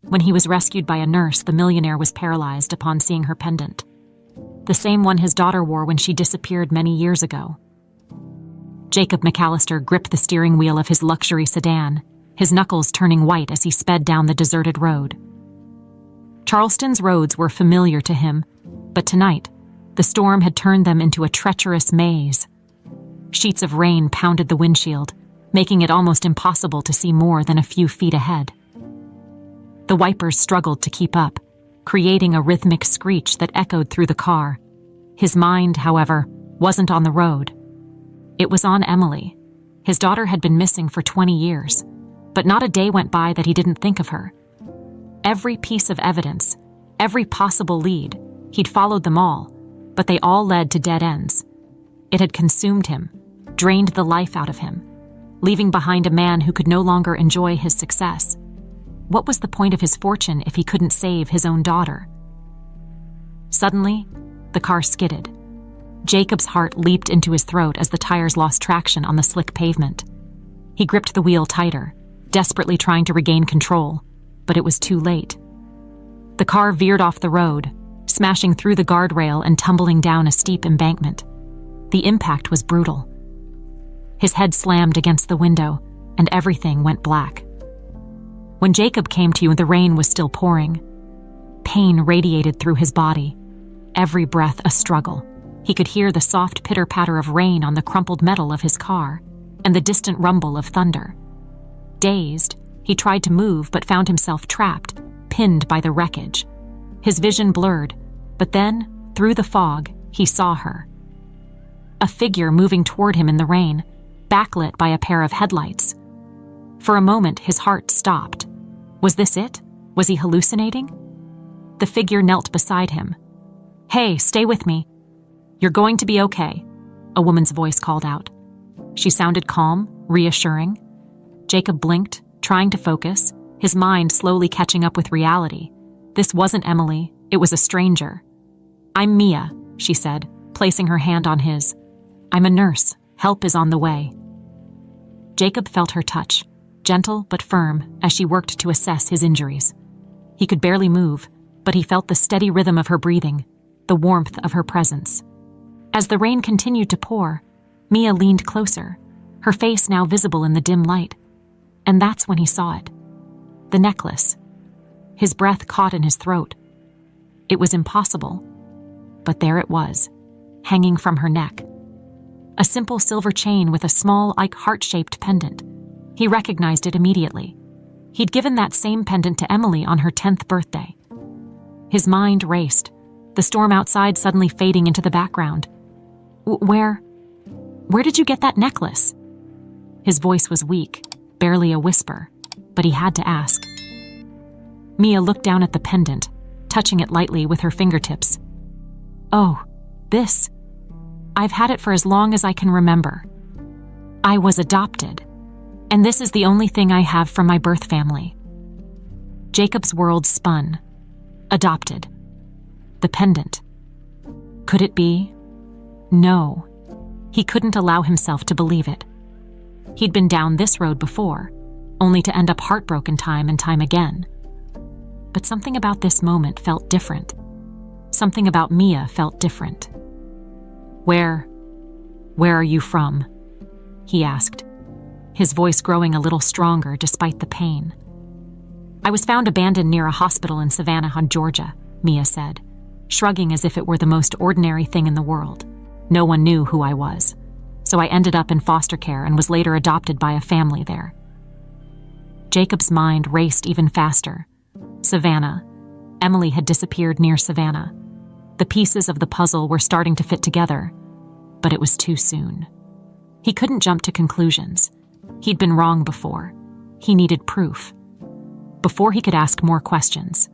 When he was rescued by a nurse, the millionaire was paralyzed upon seeing her pendant. The same one his daughter wore when she disappeared many years ago. Jacob McAllister gripped the steering wheel of his luxury sedan, his knuckles turning white as he sped down the deserted road. Charleston's roads were familiar to him, but tonight, the storm had turned them into a treacherous maze. Sheets of rain pounded the windshield, making it almost impossible to see more than a few feet ahead. The wipers struggled to keep up, creating a rhythmic screech that echoed through the car. His mind, however, wasn't on the road. It was on Emily. His daughter had been missing for 20 years, but not a day went by that he didn't think of her. Every piece of evidence, every possible lead, he'd followed them all, but they all led to dead ends. It had consumed him, drained the life out of him, leaving behind a man who could no longer enjoy his success. What was the point of his fortune if he couldn't save his own daughter? Suddenly, the car skidded. Jacob's heart leaped into his throat as the tires lost traction on the slick pavement. He gripped the wheel tighter, desperately trying to regain control, but it was too late. The car veered off the road, smashing through the guardrail and tumbling down a steep embankment. The impact was brutal. His head slammed against the window, and everything went black. When Jacob came to, the rain was still pouring. Pain radiated through his body, every breath a struggle. He could hear the soft pitter-patter of rain on the crumpled metal of his car, and the distant rumble of thunder. Dazed, he tried to move but found himself trapped, pinned by the wreckage. His vision blurred, but then, through the fog, he saw her. A figure moving toward him in the rain, backlit by a pair of headlights. For a moment, his heart stopped. Was this it? Was he hallucinating? The figure knelt beside him. "Hey, stay with me. You're going to be okay," a woman's voice called out. She sounded calm, reassuring. Jacob blinked, trying to focus, his mind slowly catching up with reality. This wasn't Emily, it was a stranger. "I'm Mia," she said, placing her hand on his. "I'm a nurse. Help is on the way." Jacob felt her touch, gentle but firm, as she worked to assess his injuries. He could barely move, but he felt the steady rhythm of her breathing, the warmth of her presence. As the rain continued to pour, Mia leaned closer, her face now visible in the dim light. And that's when he saw it. The necklace. His breath caught in his throat. It was impossible, but there it was, hanging from her neck. A simple silver chain with a small, heart-shaped pendant. He recognized it immediately. He'd given that same pendant to Emily on her 10th birthday. His mind raced, the storm outside suddenly fading into the background. Where did you get that necklace?" His voice was weak, barely a whisper, but he had to ask. Mia looked down at the pendant, touching it lightly with her fingertips. "Oh, this. I've had it for as long as I can remember. I was adopted, and this is the only thing I have from my birth family." Jacob's world spun. Adopted. The pendant. Could it be? No. He couldn't allow himself to believe it. He'd been down this road before, only to end up heartbroken time and time again. But something about this moment felt different. Something about Mia felt different. Where are you from?" he asked, his voice growing a little stronger despite the pain. "I was found abandoned near a hospital in Savannah, Georgia," Mia said, shrugging as if it were the most ordinary thing in the world. "No one knew who I was, so I ended up in foster care and was later adopted by a family there." Jacob's mind raced even faster. Savannah. Emily had disappeared near Savannah. The pieces of the puzzle were starting to fit together, but it was too soon. He couldn't jump to conclusions. He'd been wrong before. He needed proof. Before he could ask more questions,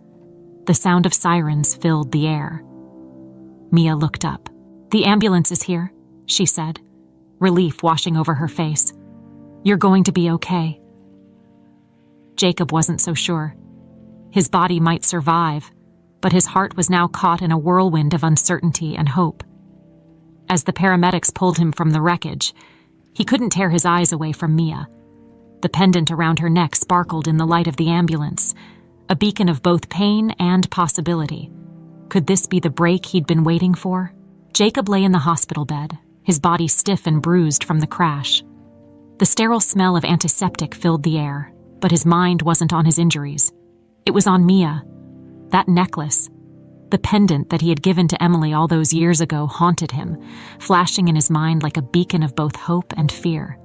the sound of sirens filled the air. Mia looked up. "The ambulance is here," she said, relief washing over her face. "You're going to be okay." Jacob wasn't so sure. His body might survive, but his heart was now caught in a whirlwind of uncertainty and hope. As the paramedics pulled him from the wreckage, he couldn't tear his eyes away from Mia. The pendant around her neck sparkled in the light of the ambulance, a beacon of both pain and possibility. Could this be the break he'd been waiting for? Jacob lay in the hospital bed, his body stiff and bruised from the crash. The sterile smell of antiseptic filled the air, but his mind wasn't on his injuries. It was on Mia. That necklace, the pendant that he had given to Emily all those years ago, haunted him, flashing in his mind like a beacon of both hope and fear.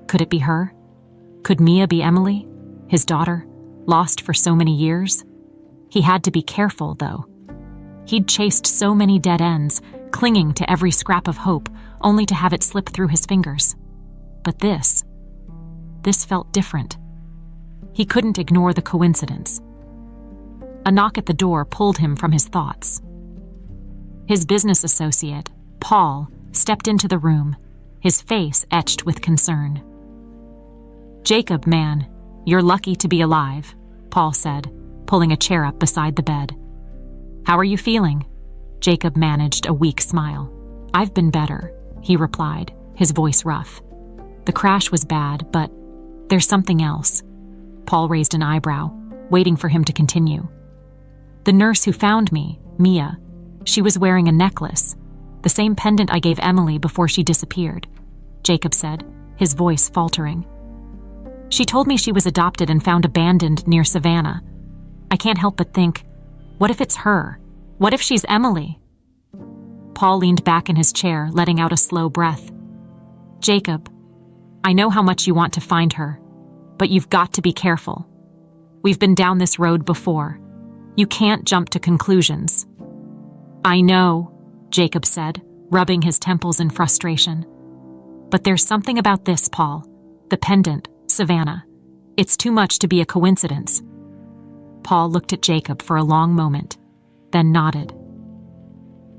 Could it be her? Could Mia be Emily, his daughter, lost for so many years? He had to be careful, though. He'd chased so many dead ends, clinging to every scrap of hope, only to have it slip through his fingers. But this felt different. He couldn't ignore the coincidence. A knock at the door pulled him from his thoughts. His business associate, Paul, stepped into the room, his face etched with concern. "Jacob, man, you're lucky to be alive," Paul said, pulling a chair up beside the bed. "How are you feeling?" Jacob managed a weak smile. "I've been better," he replied, his voice rough. "The crash was bad, but there's something else." Paul raised an eyebrow, waiting for him to continue. "The nurse who found me, Mia, she was wearing a necklace, the same pendant I gave Emily before she disappeared," Jacob said, his voice faltering. "She told me she was adopted and found abandoned near Savannah. I can't help but think, what if it's her? What if she's Emily?" Paul leaned back in his chair, letting out a slow breath. "Jacob, I know how much you want to find her, but you've got to be careful. We've been down this road before. You can't jump to conclusions." "I know," Jacob said, rubbing his temples in frustration. "But there's something about this, Paul. The pendant, Savannah. It's too much to be a coincidence." Paul looked at Jacob for a long moment, then nodded.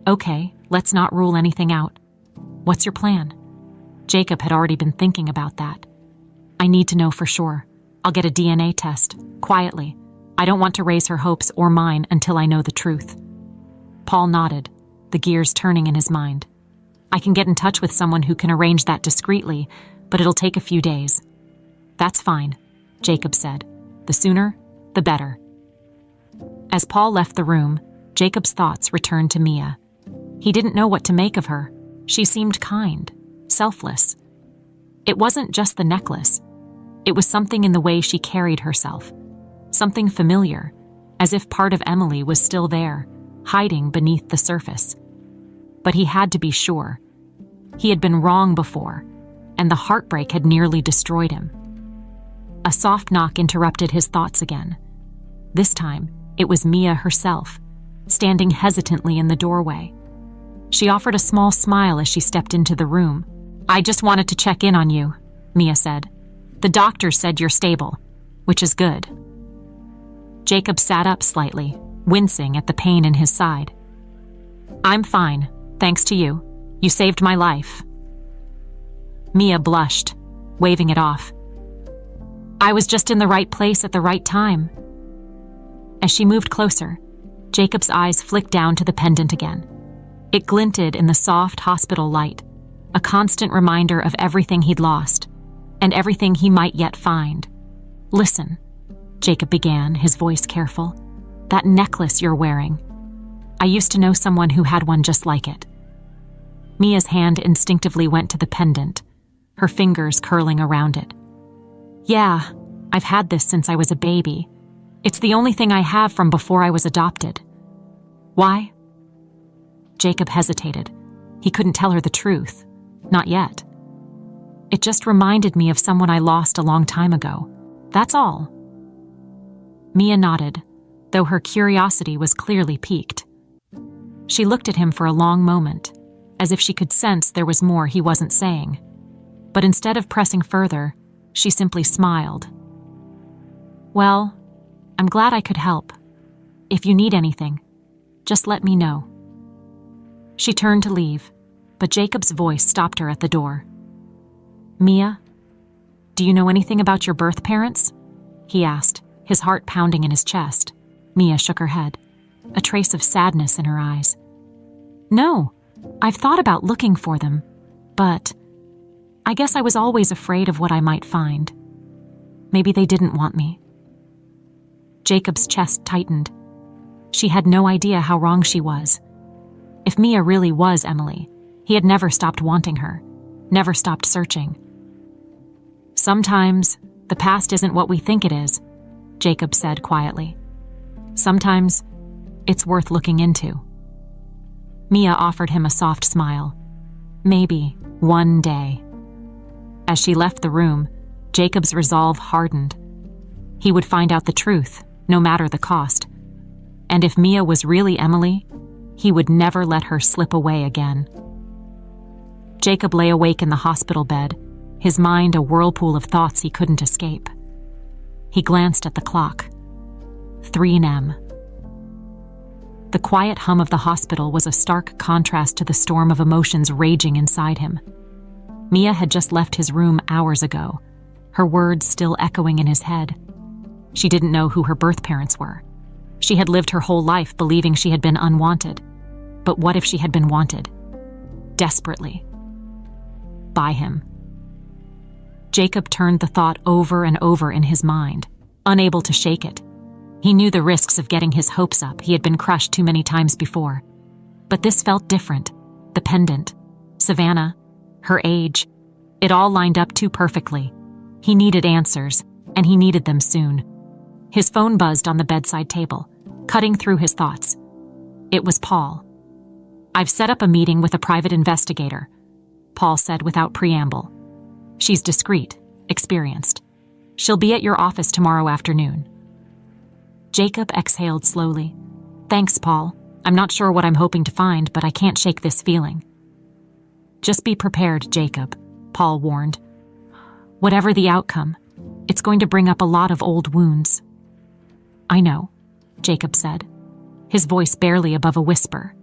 "Okay, let's not rule anything out. What's your plan?" Jacob had already been thinking about that. "I need to know for sure. I'll get a DNA test, quietly. I don't want to raise her hopes or mine until I know the truth." Paul nodded, the gears turning in his mind. "I can get in touch with someone who can arrange that discreetly, but it'll take a few days." "That's fine," Jacob said. "The sooner, the better." As Paul left the room, Jacob's thoughts returned to Mia. He didn't know what to make of her. She seemed kind, selfless. It wasn't just the necklace. It was something in the way she carried herself. Something familiar, as if part of Emily was still there, hiding beneath the surface. But he had to be sure. He had been wrong before, and the heartbreak had nearly destroyed him. A soft knock interrupted his thoughts again. This time, it was Mia herself, standing hesitantly in the doorway. She offered a small smile as she stepped into the room. "I just wanted to check in on you," Mia said. "The doctor said you're stable, which is good." Jacob sat up slightly, wincing at the pain in his side. "I'm fine, thanks to you. You saved my life." Mia blushed, waving it off. "I was just in the right place at the right time." As she moved closer, Jacob's eyes flicked down to the pendant again. It glinted in the soft hospital light, a constant reminder of everything he'd lost, and everything he might yet find. "Listen," Jacob began, his voice careful. "That necklace you're wearing. I used to know someone who had one just like it." Mia's hand instinctively went to the pendant, her fingers curling around it. "Yeah, I've had this since I was a baby. It's the only thing I have from before I was adopted." "Why?" Jacob hesitated. He couldn't tell her the truth. Not yet. "It just reminded me of someone I lost a long time ago. That's all." Mia nodded, though her curiosity was clearly piqued. She looked at him for a long moment, as if she could sense there was more he wasn't saying. But instead of pressing further, she simply smiled. "Well, I'm glad I could help. If you need anything, just let me know." She turned to leave, but Jacob's voice stopped her at the door. "Mia, do you know anything about your birth parents?" he asked, his heart pounding in his chest. Mia shook her head, a trace of sadness in her eyes. "No, I've thought about looking for them, but I guess I was always afraid of what I might find. Maybe they didn't want me." Jacob's chest tightened. She had no idea how wrong she was. If Mia really was Emily, he had never stopped wanting her, never stopped searching. "Sometimes the past isn't what we think it is," Jacob said quietly. "Sometimes it's worth looking into." Mia offered him a soft smile. Maybe one day. As she left the room, Jacob's resolve hardened. He would find out the truth, no matter the cost. And if Mia was really Emily, he would never let her slip away again. Jacob lay awake in the hospital bed, his mind a whirlpool of thoughts he couldn't escape. He glanced at the clock. 3 a.m. The quiet hum of the hospital was a stark contrast to the storm of emotions raging inside him. Mia had just left his room hours ago, her words still echoing in his head. She didn't know who her birth parents were. She had lived her whole life believing she had been unwanted. But what if she had been wanted? Desperately. By him. Jacob turned the thought over and over in his mind, unable to shake it. He knew the risks of getting his hopes up. He had been crushed too many times before. But this felt different. The pendant, Savannah, her age, it all lined up too perfectly. He needed answers, and he needed them soon. His phone buzzed on the bedside table, cutting through his thoughts. It was Paul. "I've set up a meeting with a private investigator," Paul said without preamble. "She's discreet, experienced. She'll be at your office tomorrow afternoon." Jacob exhaled slowly. "Thanks, Paul. I'm not sure what I'm hoping to find, but I can't shake this feeling." "Just be prepared, Jacob," Paul warned. "Whatever the outcome, it's going to bring up a lot of old wounds." "I know," Jacob said, his voice barely above a whisper.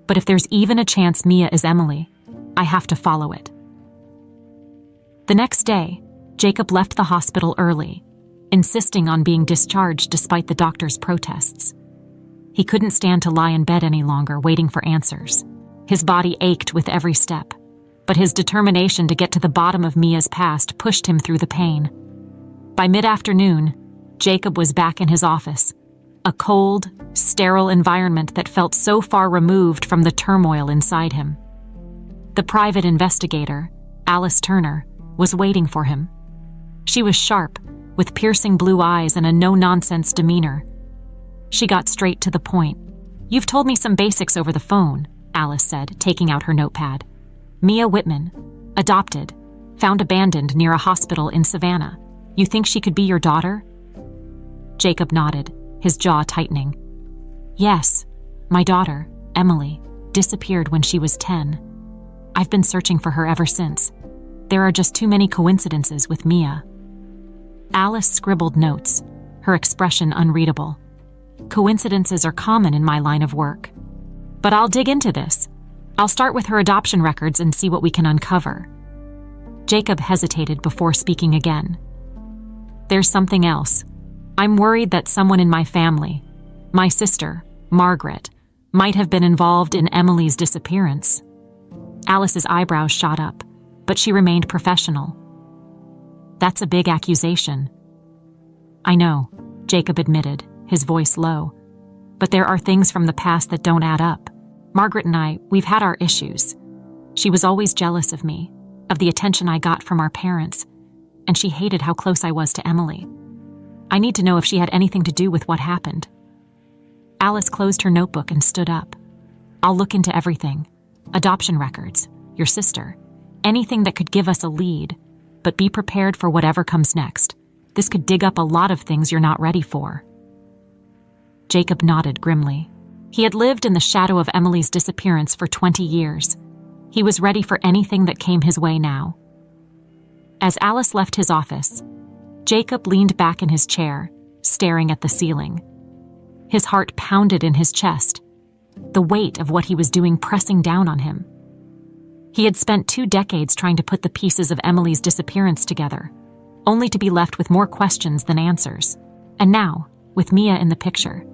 "But if there's even a chance Mia is Emily, I have to follow it." The next day, Jacob left the hospital early, insisting on being discharged despite the doctor's protests. He couldn't stand to lie in bed any longer waiting for answers. His body ached with every step, but his determination to get to the bottom of Mia's past pushed him through the pain. By mid-afternoon, Jacob was back in his office, a cold, sterile environment that felt so far removed from the turmoil inside him. The private investigator, Alice Turner, was waiting for him. She was sharp, with piercing blue eyes and a no-nonsense demeanor. She got straight to the point. "You've told me some basics over the phone," Alice said, taking out her notepad. "Mia Whitman, adopted, found abandoned near a hospital in Savannah. You think she could be your daughter?" Jacob nodded, his jaw tightening. "Yes, my daughter, Emily, disappeared when she was 10. I've been searching for her ever since. There are just too many coincidences with Mia." Alice scribbled notes, her expression unreadable. "Coincidences are common in my line of work. But I'll dig into this. I'll start with her adoption records and see what we can uncover." Jacob hesitated before speaking again. "There's something else. I'm worried that someone in my family, my sister, Margaret, might have been involved in Emily's disappearance." Alice's eyebrows shot up, but she remained professional. "That's a big accusation." "I know," Jacob admitted, his voice low. "But there are things from the past that don't add up. Margaret and I, we've had our issues. She was always jealous of me, of the attention I got from our parents, and she hated how close I was to Emily. I need to know if she had anything to do with what happened." Alice closed her notebook and stood up. "I'll look into everything. Adoption records, your sister, anything that could give us a lead, but be prepared for whatever comes next. This could dig up a lot of things you're not ready for." Jacob nodded grimly. He had lived in the shadow of Emily's disappearance for 20 years. He was ready for anything that came his way now. As Alice left his office, Jacob leaned back in his chair, staring at the ceiling. His heart pounded in his chest, the weight of what he was doing pressing down on him. He had spent 2 decades trying to put the pieces of Emily's disappearance together, only to be left with more questions than answers. And now, with Mia in the picture,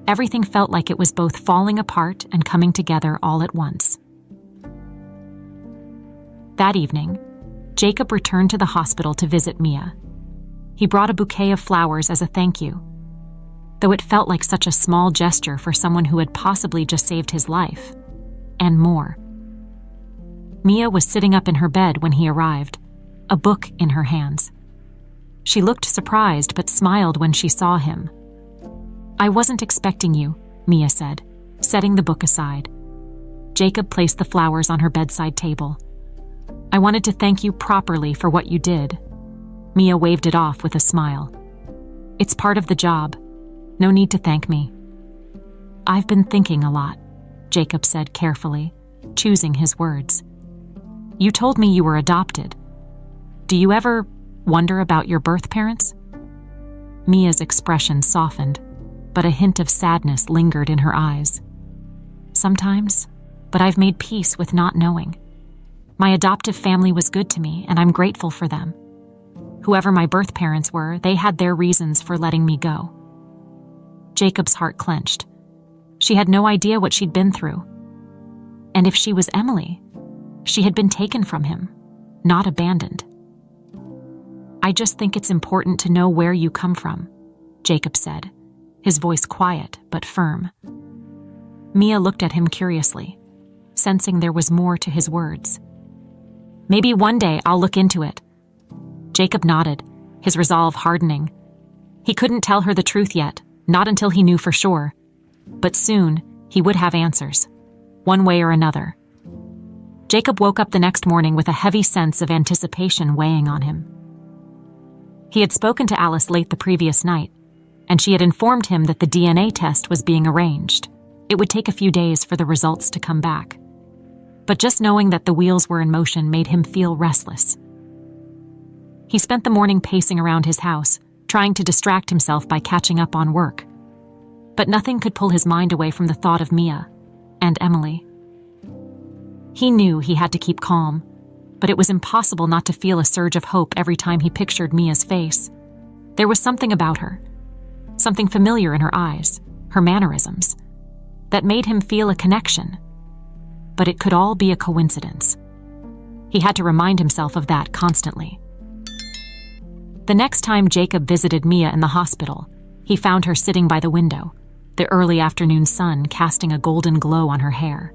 everything felt like it was both falling apart and coming together all at once. That evening, Jacob returned to the hospital to visit Mia. He brought a bouquet of flowers as a thank you. though it felt like such a small gesture for someone who had possibly just saved his life. And more. Mia was sitting up in her bed when he arrived, a book in her hands. She looked surprised but smiled when she saw him. "I wasn't expecting you," Mia said, setting the book aside. Jacob placed the flowers on her bedside table. "I wanted to thank you properly for what you did." Mia waved it off with a smile. "It's part of the job. No need to thank me." "I've been thinking a lot," Jacob said carefully, choosing his words. "You told me you were adopted. Do you ever wonder about your birth parents?" Mia's expression softened, but a hint of sadness lingered in her eyes. "Sometimes, but I've made peace with not knowing. My adoptive family was good to me, and I'm grateful for them. Whoever my birth parents were, they had their reasons for letting me go." Jacob's heart clenched. She had no idea what she'd been through. And if she was Emily, she had been taken from him, not abandoned. "I just think it's important to know where you come from," Jacob said, his voice quiet but firm. Mia looked at him curiously, sensing there was more to his words. "Maybe one day I'll look into it." Jacob nodded, his resolve hardening. He couldn't tell her the truth yet, not until he knew for sure. But soon, he would have answers, one way or another. Jacob woke up the next morning with a heavy sense of anticipation weighing on him. He had spoken to Alice late the previous night, and she had informed him that the DNA test was being arranged. It would take a few days for the results to come back. But just knowing that the wheels were in motion made him feel restless. He spent the morning pacing around his house, trying to distract himself by catching up on work. But nothing could pull his mind away from the thought of Mia and Emily. He knew he had to keep calm, but it was impossible not to feel a surge of hope every time he pictured Mia's face. There was something about her, something familiar in her eyes, her mannerisms, that made him feel a connection. But it could all be a coincidence. He had to remind himself of that constantly. The next time Jacob visited Mia in the hospital, he found her sitting by the window, the early afternoon sun casting a golden glow on her hair.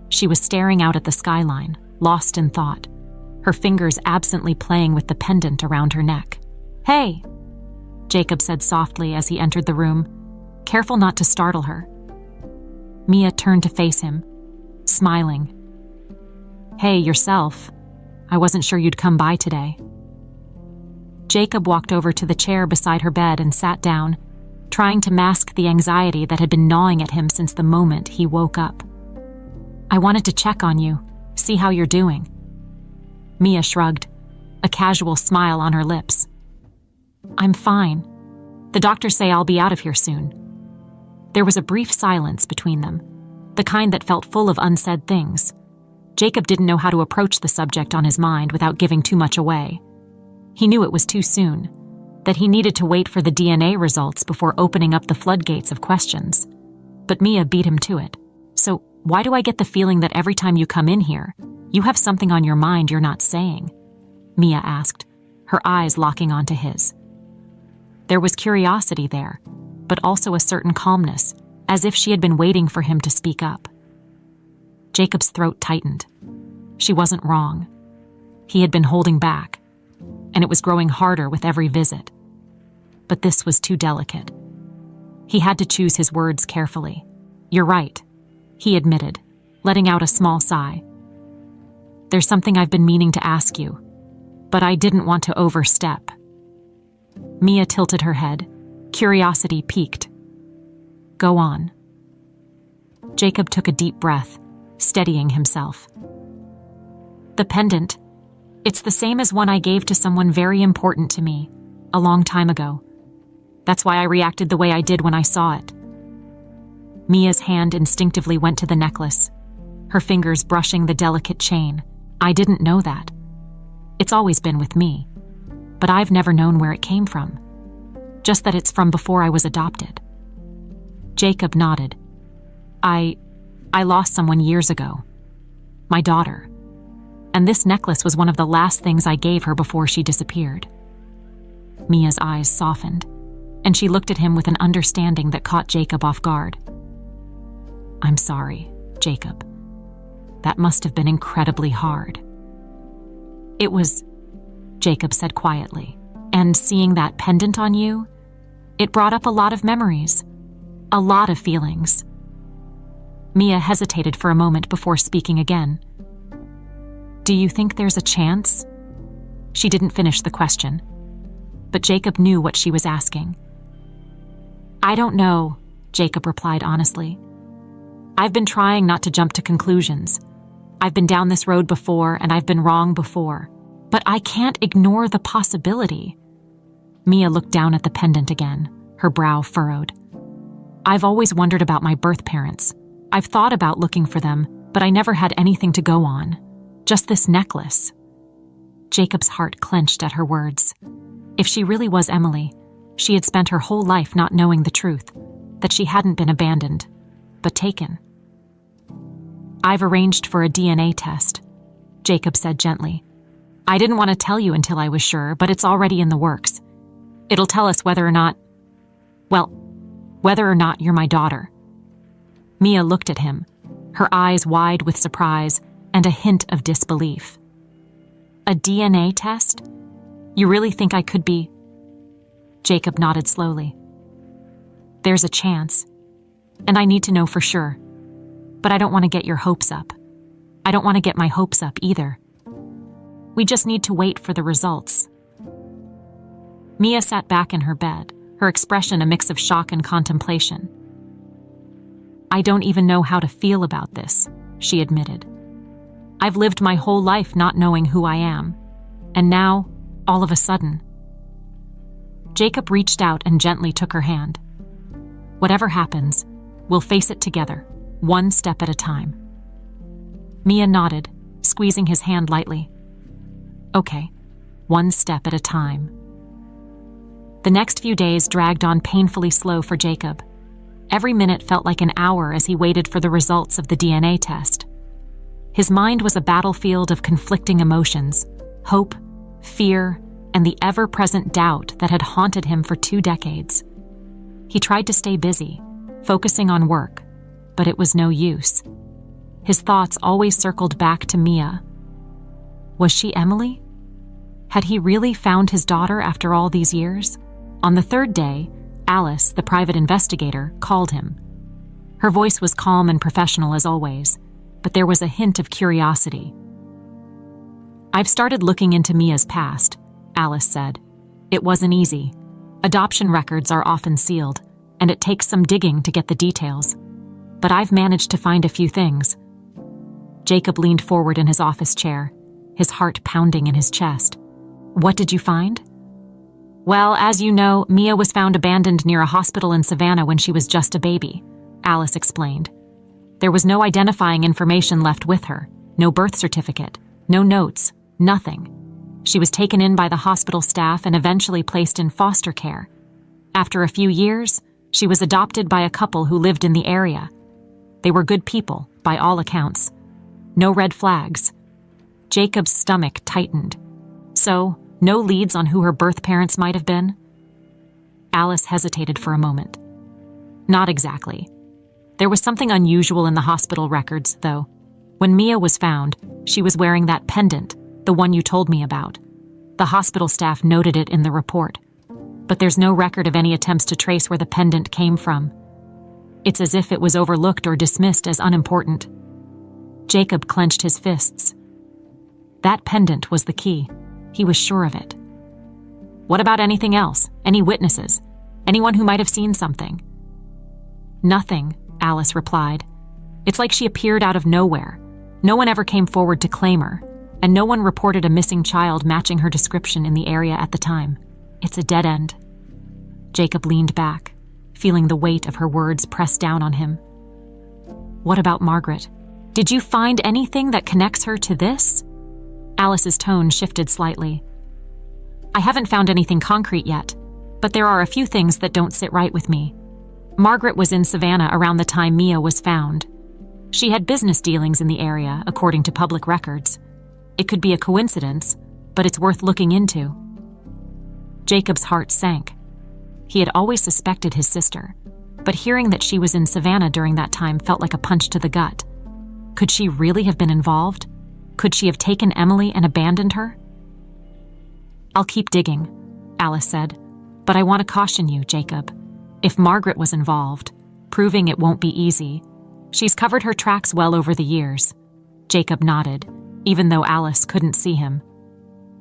She was staring out at the skyline, lost in thought, her fingers absently playing with the pendant around her neck. "Hey," Jacob said softly as he entered the room, careful not to startle her. Mia turned to face him, smiling. "Hey, yourself. I wasn't sure you'd come by today." Jacob walked over to the chair beside her bed and sat down, trying to mask the anxiety that had been gnawing at him since the moment he woke up. "I wanted to check on you, see how you're doing." Mia shrugged, a casual smile on her lips. "I'm fine. The doctors say I'll be out of here soon." There was a brief silence between them, the kind that felt full of unsaid things. Jacob didn't know how to approach the subject on his mind without giving too much away. He knew it was too soon, that he needed to wait for the DNA results before opening up the floodgates of questions. But Mia beat him to it. "So why do I get the feeling that every time you come in here, you have something on your mind you're not saying?" Mia asked, her eyes locking onto his. There was curiosity there, but also a certain calmness, as if she had been waiting for him to speak up. Jacob's throat tightened. She wasn't wrong. He had been holding back, and it was growing harder with every visit. But this was too delicate. He had to choose his words carefully. "You're right," he admitted, letting out a small sigh. "There's something I've been meaning to ask you, but I didn't want to overstep." Mia tilted her head, curiosity piqued. "Go on." Jacob took a deep breath, steadying himself. "The pendant. It's the same as one I gave to someone very important to me, a long time ago. That's why I reacted the way I did when I saw it." Mia's hand instinctively went to the necklace, her fingers brushing the delicate chain. "I didn't know that. It's always been with me, but I've never known where it came from. Just that it's from before I was adopted." Jacob nodded. I lost someone years ago. My daughter. And this necklace was one of the last things I gave her before she disappeared." Mia's eyes softened, and she looked at him with an understanding that caught Jacob off guard. "I'm sorry, Jacob. That must have been incredibly hard." "It was," Jacob said quietly, "and seeing that pendant on you, it brought up a lot of memories, a lot of feelings." Mia hesitated for a moment before speaking again. "Do you think there's a chance?" She didn't finish the question, but Jacob knew what she was asking. "I don't know," Jacob replied honestly. "I've been trying not to jump to conclusions. I've been down this road before, and I've been wrong before. But I can't ignore the possibility." Mia looked down at the pendant again, her brow furrowed. "I've always wondered about my birth parents. I've thought about looking for them, but I never had anything to go on. Just this necklace." Jacob's heart clenched at her words. If she really was Emily, she had spent her whole life not knowing the truth, that she hadn't been abandoned, but taken. "I've arranged for a DNA test," Jacob said gently. "I didn't want to tell you until I was sure, but it's already in the works. It'll tell us whether or not you're my daughter." Mia looked at him, her eyes wide with surprise and a hint of disbelief. "A DNA test? You really think I could be?" Jacob nodded slowly. "There's a chance, and I need to know for sure. But I don't want to get your hopes up. I don't want to get my hopes up either. We just need to wait for the results." Mia sat back in her bed, her expression a mix of shock and contemplation. "I don't even know how to feel about this," she admitted. "I've lived my whole life not knowing who I am, and now, all of a sudden." Jacob reached out and gently took her hand. "Whatever happens, we'll face it together, one step at a time." Mia nodded, squeezing his hand lightly. "Okay, one step at a time." The next few days dragged on painfully slow for Jacob. Every minute felt like an hour as he waited for the results of the DNA test. His mind was a battlefield of conflicting emotions, hope, fear, and the ever-present doubt that had haunted him for 2 decades. He tried to stay busy, focusing on work, but it was no use. His thoughts always circled back to Mia. Was she Emily? Had he really found his daughter after all these years? On the 3rd day, Alice, the private investigator, called him. Her voice was calm and professional as always, but there was a hint of curiosity. "I've started looking into Mia's past," Alice said. "It wasn't easy. Adoption records are often sealed, and it takes some digging to get the details. But I've managed to find a few things." Jacob leaned forward in his office chair, his heart pounding in his chest. "What did you find?" "Well, as you know, Mia was found abandoned near a hospital in Savannah when she was just a baby," Alice explained. "There was no identifying information left with her, no birth certificate, no notes, nothing. She was taken in by the hospital staff and eventually placed in foster care. After a few years, she was adopted by a couple who lived in the area. They were good people, by all accounts. No red flags." Jacob's stomach tightened. "So, no leads on who her birth parents might have been?" Alice hesitated for a moment. "Not exactly. There was something unusual in the hospital records, though. When Mia was found, she was wearing that pendant, the one you told me about. The hospital staff noted it in the report. But there's no record of any attempts to trace where the pendant came from. It's as if it was overlooked or dismissed as unimportant." Jacob clenched his fists. That pendant was the key. He was sure of it. "What about anything else? Any witnesses? Anyone who might have seen something?" "Nothing," Alice replied. "It's like she appeared out of nowhere. No one ever came forward to claim her, and no one reported a missing child matching her description in the area at the time. It's a dead end." Jacob leaned back, feeling the weight of her words press down on him. "What about Margaret? Did you find anything that connects her to this?" Alice's tone shifted slightly. "I haven't found anything concrete yet, but there are a few things that don't sit right with me. Margaret was in Savannah around the time Mia was found. She had business dealings in the area, according to public records. It could be a coincidence, but it's worth looking into." Jacob's heart sank. He had always suspected his sister, but hearing that she was in Savannah during that time felt like a punch to the gut. Could she really have been involved? Could she have taken Emily and abandoned her? "I'll keep digging," Alice said, "but I want to caution you, Jacob. If Margaret was involved, proving it won't be easy. She's covered her tracks well over the years." Jacob nodded, even though Alice couldn't see him.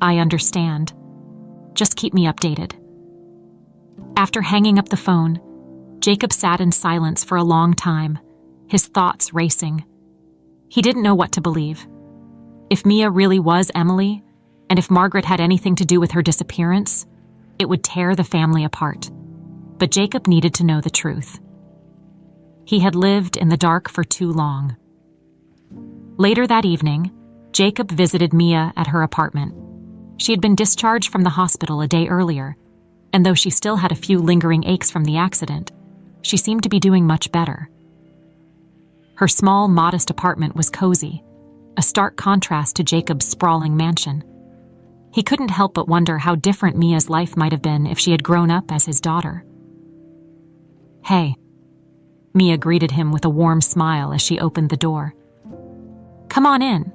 "I understand. Just keep me updated." After hanging up the phone, Jacob sat in silence for a long time, his thoughts racing. He didn't know what to believe. If Mia really was Emily, and if Margaret had anything to do with her disappearance, it would tear the family apart. But Jacob needed to know the truth. He had lived in the dark for too long. Later that evening, Jacob visited Mia at her apartment. She had been discharged from the hospital a day earlier, and though she still had a few lingering aches from the accident, she seemed to be doing much better. Her small, modest apartment was cozy, a stark contrast to Jacob's sprawling mansion. He couldn't help but wonder how different Mia's life might have been if she had grown up as his daughter. "Hey." Mia greeted him with a warm smile as she opened the door. "Come on in."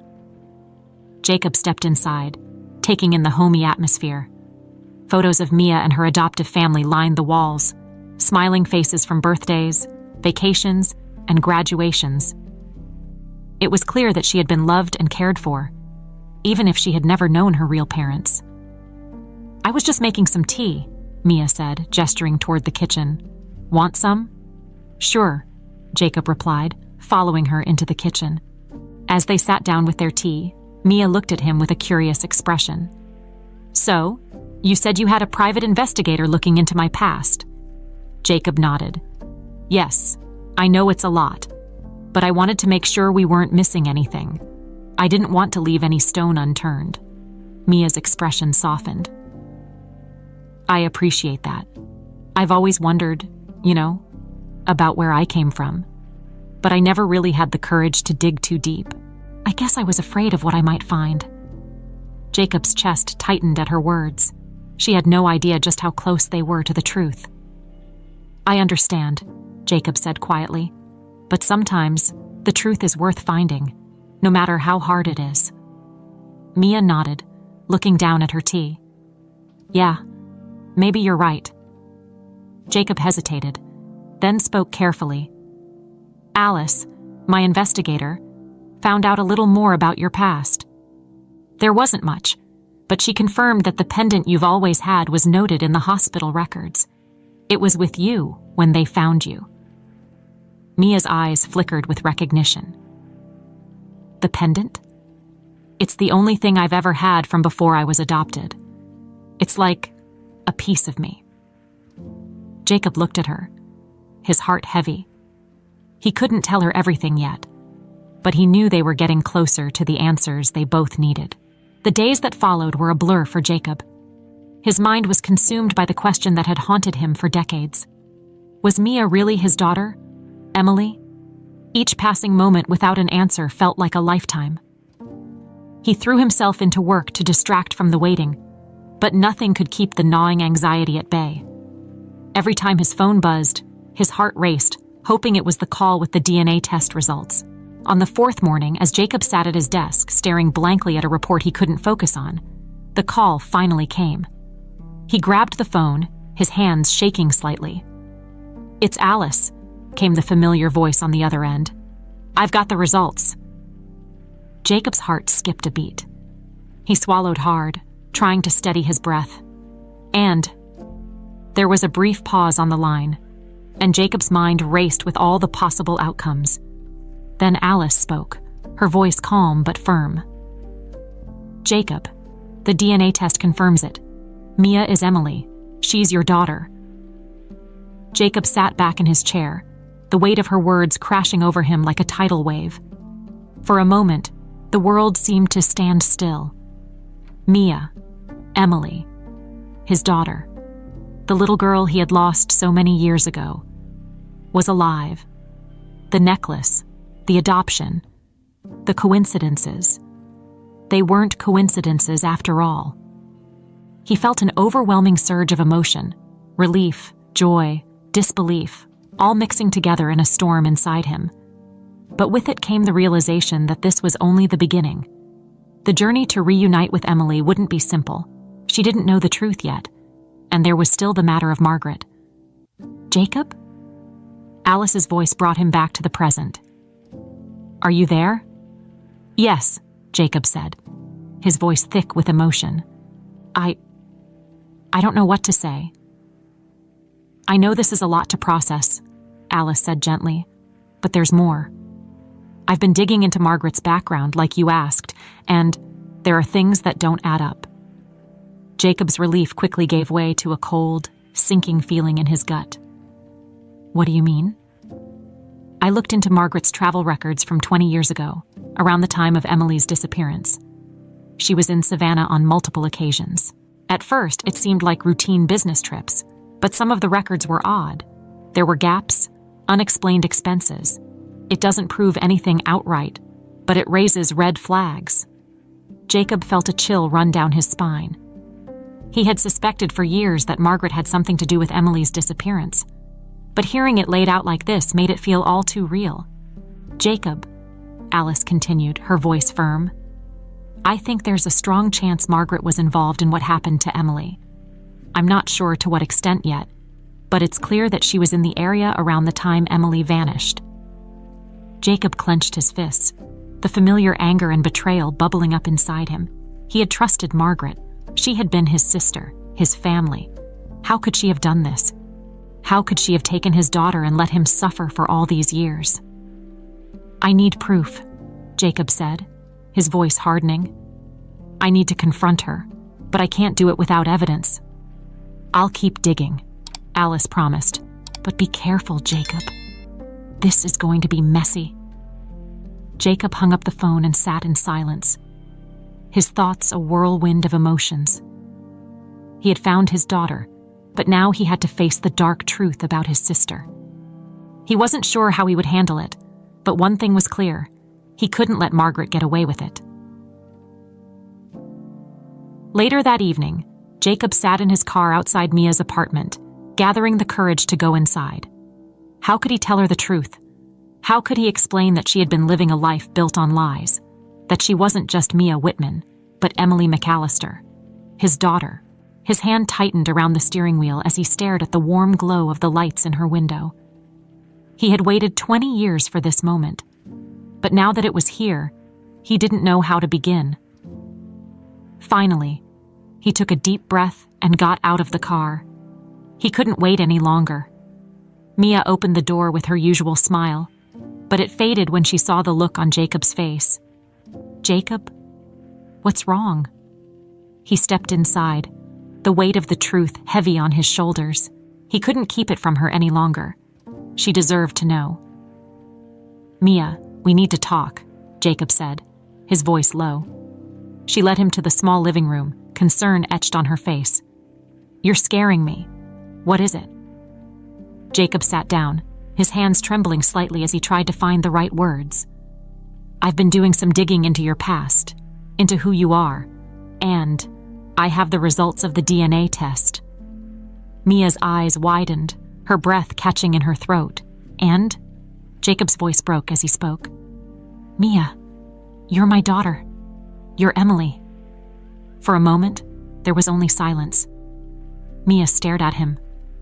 Jacob stepped inside, taking in the homey atmosphere. Photos of Mia and her adoptive family lined the walls, smiling faces from birthdays, vacations, and graduations. It was clear that she had been loved and cared for, even if she had never known her real parents. "I was just making some tea," Mia said, gesturing toward the kitchen. "Want some?" "Sure," Jacob replied, following her into the kitchen. As they sat down with their tea, Mia looked at him with a curious expression. "So, you said you had a private investigator looking into my past?" Jacob nodded. "Yes, I know it's a lot, but I wanted to make sure we weren't missing anything. I didn't want to leave any stone unturned." Mia's expression softened. "I appreciate that. I've always wondered, about where I came from, but I never really had the courage to dig too deep. I guess I was afraid of what I might find." Jacob's chest tightened at her words. She had no idea just how close they were to the truth. "I understand," Jacob said quietly, "but sometimes the truth is worth finding, no matter how hard it is." Mia nodded, looking down at her tea. "Yeah, maybe you're right." Jacob hesitated, then spoke carefully. "Alice, my investigator, found out a little more about your past. There wasn't much, but she confirmed that the pendant you've always had was noted in the hospital records. It was with you when they found you." Mia's eyes flickered with recognition. "The pendant? It's the only thing I've ever had from before I was adopted. It's like a piece of me." Jacob looked at her, his heart heavy. He couldn't tell her everything yet, but he knew they were getting closer to the answers they both needed. The days that followed were a blur for Jacob. His mind was consumed by the question that had haunted him for decades. Was Mia really his daughter? Emily? Each passing moment without an answer felt like a lifetime. He threw himself into work to distract from the waiting, but nothing could keep the gnawing anxiety at bay. Every time his phone buzzed, his heart raced, hoping it was the call with the DNA test results. On the fourth morning, as Jacob sat at his desk, staring blankly at a report he couldn't focus on, the call finally came. He grabbed the phone, his hands shaking slightly. "It's Alice," came the familiar voice on the other end. "I've got the results." Jacob's heart skipped a beat. He swallowed hard, trying to steady his breath. And there was a brief pause on the line, and Jacob's mind raced with all the possible outcomes. Then Alice spoke, her voice calm but firm. "Jacob, the DNA test confirms it. Mia is Emily. She's your daughter." Jacob sat back in his chair, the weight of her words crashing over him like a tidal wave. For a moment, the world seemed to stand still. Mia, Emily, his daughter, the little girl he had lost so many years ago, was alive. The necklace, the adoption, the coincidences. They weren't coincidences after all. He felt an overwhelming surge of emotion, relief, joy, disbelief, all mixing together in a storm inside him. But with it came the realization that this was only the beginning. The journey to reunite with Emily wouldn't be simple. She didn't know the truth yet, and there was still the matter of Margaret. "Jacob?" Alice's voice brought him back to the present. "Are you there?" "Yes," Jacob said, his voice thick with emotion. I don't know what to say." "I know this is a lot to process," Alice said gently, "but there's more. I've been digging into Margaret's background like you asked, and there are things that don't add up." Jacob's relief quickly gave way to a cold, sinking feeling in his gut. "What do you mean?" "I looked into Margaret's travel records from 20 years ago, around the time of Emily's disappearance. She was in Savannah on multiple occasions. At first, it seemed like routine business trips, but some of the records were odd. There were gaps, unexplained expenses. It doesn't prove anything outright, but it raises red flags." Jacob felt a chill run down his spine. He had suspected for years that Margaret had something to do with Emily's disappearance, but hearing it laid out like this made it feel all too real. "Jacob," Alice continued, her voice firm, "I think there's a strong chance Margaret was involved in what happened to Emily. I'm not sure to what extent yet, but it's clear that she was in the area around the time Emily vanished." Jacob clenched his fists, the familiar anger and betrayal bubbling up inside him. He had trusted Margaret. She had been his sister, his family. How could she have done this? How could she have taken his daughter and let him suffer for all these years? "I need proof," Jacob said, his voice hardening. "I need to confront her, but I can't do it without evidence." "I'll keep digging," Alice promised. "But be careful, Jacob. This is going to be messy." Jacob hung up the phone and sat in silence, his thoughts a whirlwind of emotions. He had found his daughter, but now he had to face the dark truth about his sister. He wasn't sure how he would handle it, but one thing was clear: he couldn't let Margaret get away with it. Later that evening, Jacob sat in his car outside Mia's apartment, gathering the courage to go inside. How could he tell her the truth? How could he explain that she had been living a life built on lies? That she wasn't just Mia Whitman, but Emily McAllister, his daughter? His hand tightened around the steering wheel as he stared at the warm glow of the lights in her window. He had waited 20 years for this moment, but now that it was here, he didn't know how to begin. Finally, he took a deep breath and got out of the car. He couldn't wait any longer. Mia opened the door with her usual smile, but it faded when she saw the look on Jacob's face. "Jacob? What's wrong?" He stepped inside, the weight of the truth heavy on his shoulders. He couldn't keep it from her any longer. She deserved to know. "Mia, we need to talk," Jacob said, his voice low. She led him to the small living room, concern etched on her face. "You're scaring me. What is it?" Jacob sat down, his hands trembling slightly as he tried to find the right words. "I've been doing some digging into your past, into who you are, and I have the results of the DNA test." Mia's eyes widened, her breath catching in her throat. "And?" Jacob's voice broke as he spoke. "Mia, you're my daughter. You're Emily." For a moment, there was only silence. Mia stared at him,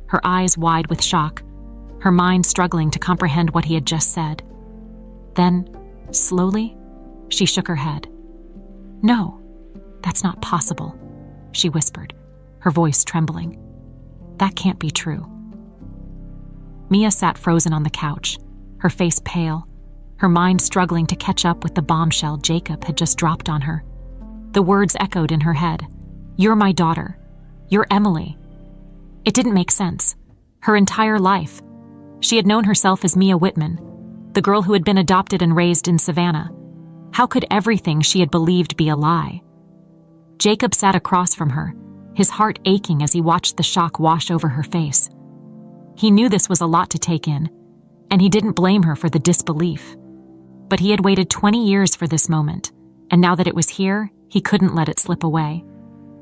her eyes wide with shock, her mind struggling to comprehend what he had just said. Then, slowly, she shook her head. "No, that's not possible," she whispered, her voice trembling. "That can't be true." Mia sat frozen on the couch, her face pale, her mind struggling to catch up with the bombshell Jacob had just dropped on her. The words echoed in her head. "You're my daughter. You're Emily." It didn't make sense. Her entire life, she had known herself as Mia Whitman, the girl who had been adopted and raised in Savannah. How could everything she had believed be a lie? Jacob sat across from her, his heart aching as he watched the shock wash over her face. He knew this was a lot to take in, and he didn't blame her for the disbelief. But he had waited 20 years for this moment, and now that it was here, he couldn't let it slip away.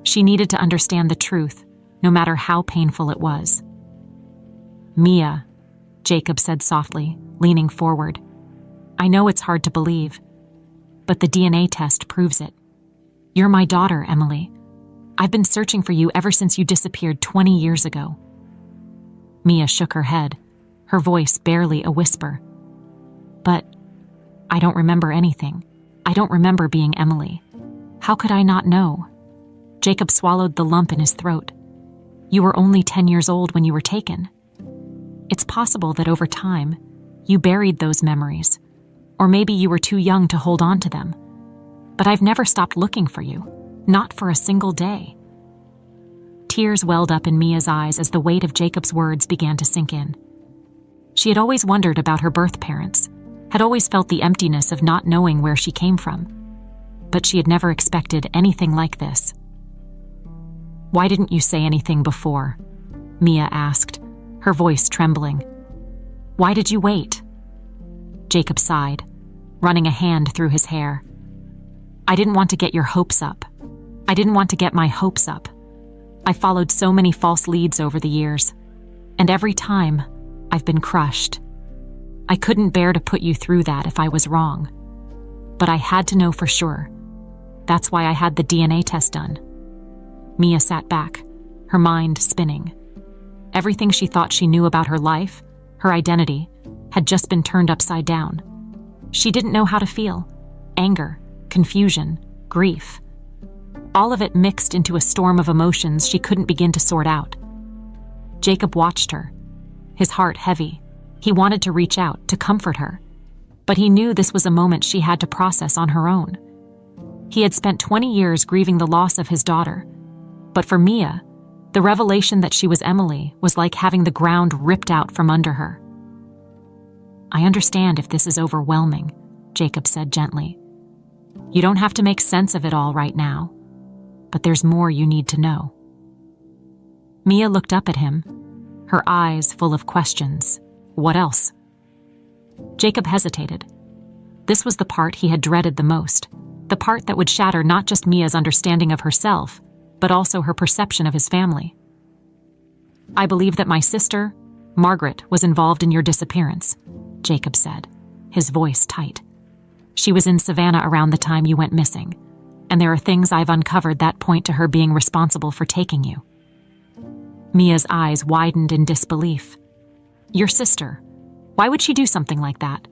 She needed to understand the truth, no matter how painful it was. "Mia," Jacob said softly, leaning forward. "I know it's hard to believe, but the DNA test proves it. You're my daughter, Emily. I've been searching for you ever since you disappeared 20 years ago." Mia shook her head, her voice barely a whisper. "But I don't remember anything. I don't remember being Emily. How could I not know?" Jacob swallowed the lump in his throat. "You were only 10 years old when you were taken. It's possible that over time, you buried those memories, or maybe you were too young to hold on to them. But I've never stopped looking for you, not for a single day." Tears welled up in Mia's eyes as the weight of Jacob's words began to sink in. She had always wondered about her birth parents, had always felt the emptiness of not knowing where she came from, but she had never expected anything like this. "Why didn't you say anything before?" Mia asked, her voice trembling. "Why did you wait?" Jacob sighed, running a hand through his hair. "I didn't want to get your hopes up. I didn't want to get my hopes up. I followed so many false leads over the years, and every time, I've been crushed. I couldn't bear to put you through that if I was wrong. But I had to know for sure. That's why I had the DNA test done." Mia sat back, her mind spinning. Everything she thought she knew about her life, her identity, had just been turned upside down. She didn't know how to feel. Anger, confusion, grief. All of it mixed into a storm of emotions she couldn't begin to sort out. Jacob watched her, his heart heavy. He wanted to reach out, to comfort her. But he knew this was a moment she had to process on her own. He had spent 20 years grieving the loss of his daughter. But for Mia, the revelation that she was Emily was like having the ground ripped out from under her. "I understand if this is overwhelming," Jacob said gently. "You don't have to make sense of it all right now, but there's more you need to know." Mia looked up at him, her eyes full of questions. "What else?" Jacob hesitated. This was the part he had dreaded the most, the part that would shatter not just Mia's understanding of herself, but also her perception of his family. "I believe that my sister, Margaret, was involved in your disappearance," Jacob said, his voice tight. "She was in Savannah around the time you went missing, and there are things I've uncovered that point to her being responsible for taking you." Mia's eyes widened in disbelief. "Your sister? Why would she do something like that?"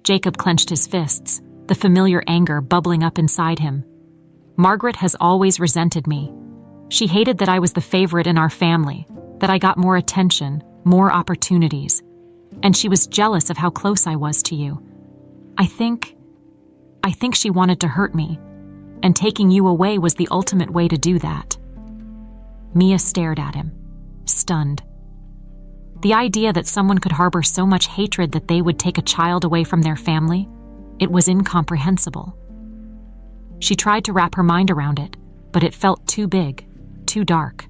Jacob clenched his fists, the familiar anger bubbling up inside him. "Margaret has always resented me. She hated that I was the favorite in our family, that I got more attention, more opportunities, and she was jealous of how close I was to you. I think she wanted to hurt me, and taking you away was the ultimate way to do that." Mia stared at him, stunned. The idea that someone could harbor so much hatred that they would take a child away from their family, it was incomprehensible. She tried to wrap her mind around it, but it felt too big, too dark.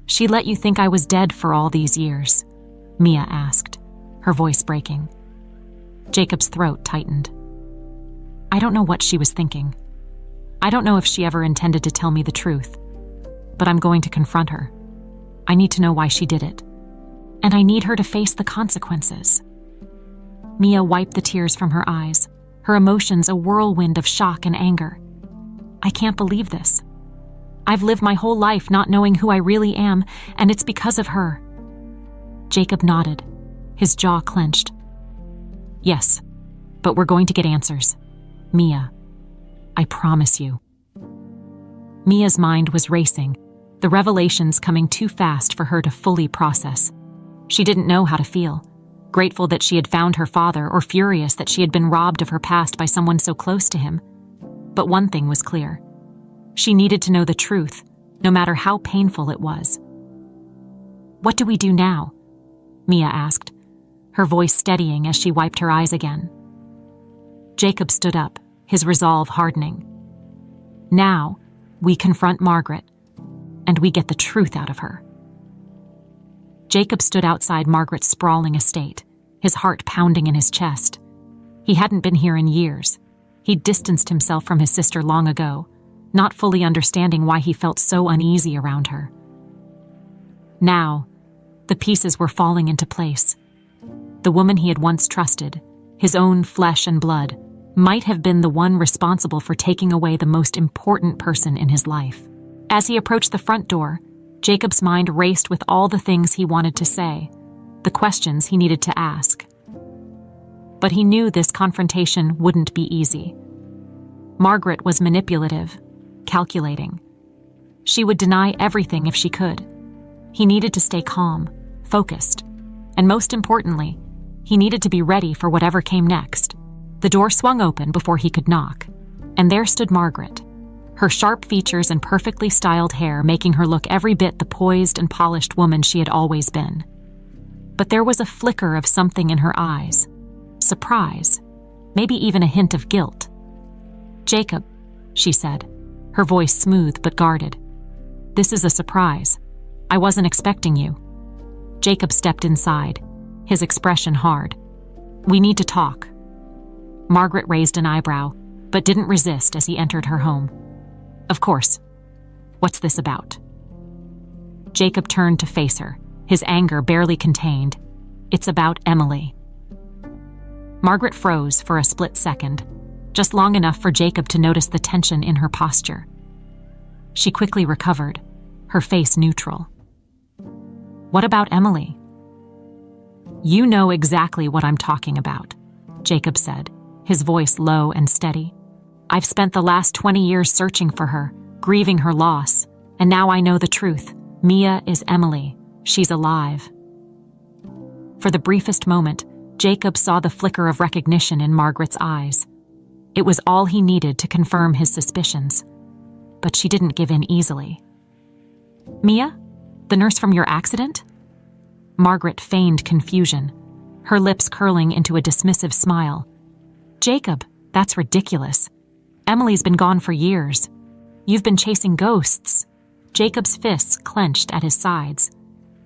"She let you think I was dead for all these years?" Mia asked, her voice breaking. Jacob's throat tightened. "I don't know what she was thinking. I don't know if she ever intended to tell me the truth, but I'm going to confront her. I need to know why she did it, and I need her to face the consequences." Mia wiped the tears from her eyes, her emotions a whirlwind of shock and anger. "I can't believe this. I've lived my whole life not knowing who I really am, and it's because of her." Jacob nodded, his jaw clenched. "Yes, but we're going to get answers. Mia, I promise you." Mia's mind was racing, the revelations coming too fast for her to fully process. She didn't know how to feel, grateful that she had found her father or furious that she had been robbed of her past by someone so close to him. But one thing was clear. She needed to know the truth, no matter how painful it was. "What do we do now?" Mia asked, her voice steadying as she wiped her eyes again. Jacob stood up, his resolve hardening. "Now, we confront Margaret, and we get the truth out of her." Jacob stood outside Margaret's sprawling estate, his heart pounding in his chest. He hadn't been here in years. He'd distanced himself from his sister long ago, not fully understanding why he felt so uneasy around her. Now, The pieces were falling into place. The woman he had once trusted, his own flesh and blood, might have been the one responsible for taking away the most important person in his life. As he approached the front door, Jacob's mind raced with all the things he wanted to say, the questions he needed to ask. But he knew this confrontation wouldn't be easy. Margaret was manipulative, calculating. She would deny everything if she could. He needed to stay calm, focused, and most importantly, he needed to be ready for whatever came next. The door swung open before he could knock, and there stood Margaret, her sharp features and perfectly styled hair making her look every bit the poised and polished woman she had always been. But there was a flicker of something in her eyes, surprise, maybe even a hint of guilt. "Jacob," she said, her voice smooth but guarded. "This is a surprise. I wasn't expecting you." Jacob stepped inside, his expression hard. "We need to talk." Margaret raised an eyebrow, but didn't resist as he entered her home. "Of course. What's this about?" Jacob turned to face her, his anger barely contained. "It's about Emily." Margaret froze for a split second, just long enough for Jacob to notice the tension in her posture. She quickly recovered, her face neutral. "What about Emily?" "You know exactly what I'm talking about," Jacob said, his voice low and steady. "I've spent the last 20 years searching for her, grieving her loss, and now I know the truth. Mia is Emily. She's alive." For the briefest moment, Jacob saw the flicker of recognition in Margaret's eyes. It was all he needed to confirm his suspicions. But she didn't give in easily. "Mia? The nurse from your accident?" Margaret feigned confusion, her lips curling into a dismissive smile. "Jacob, that's ridiculous. Emily's been gone for years. You've been chasing ghosts." Jacob's fists clenched at his sides.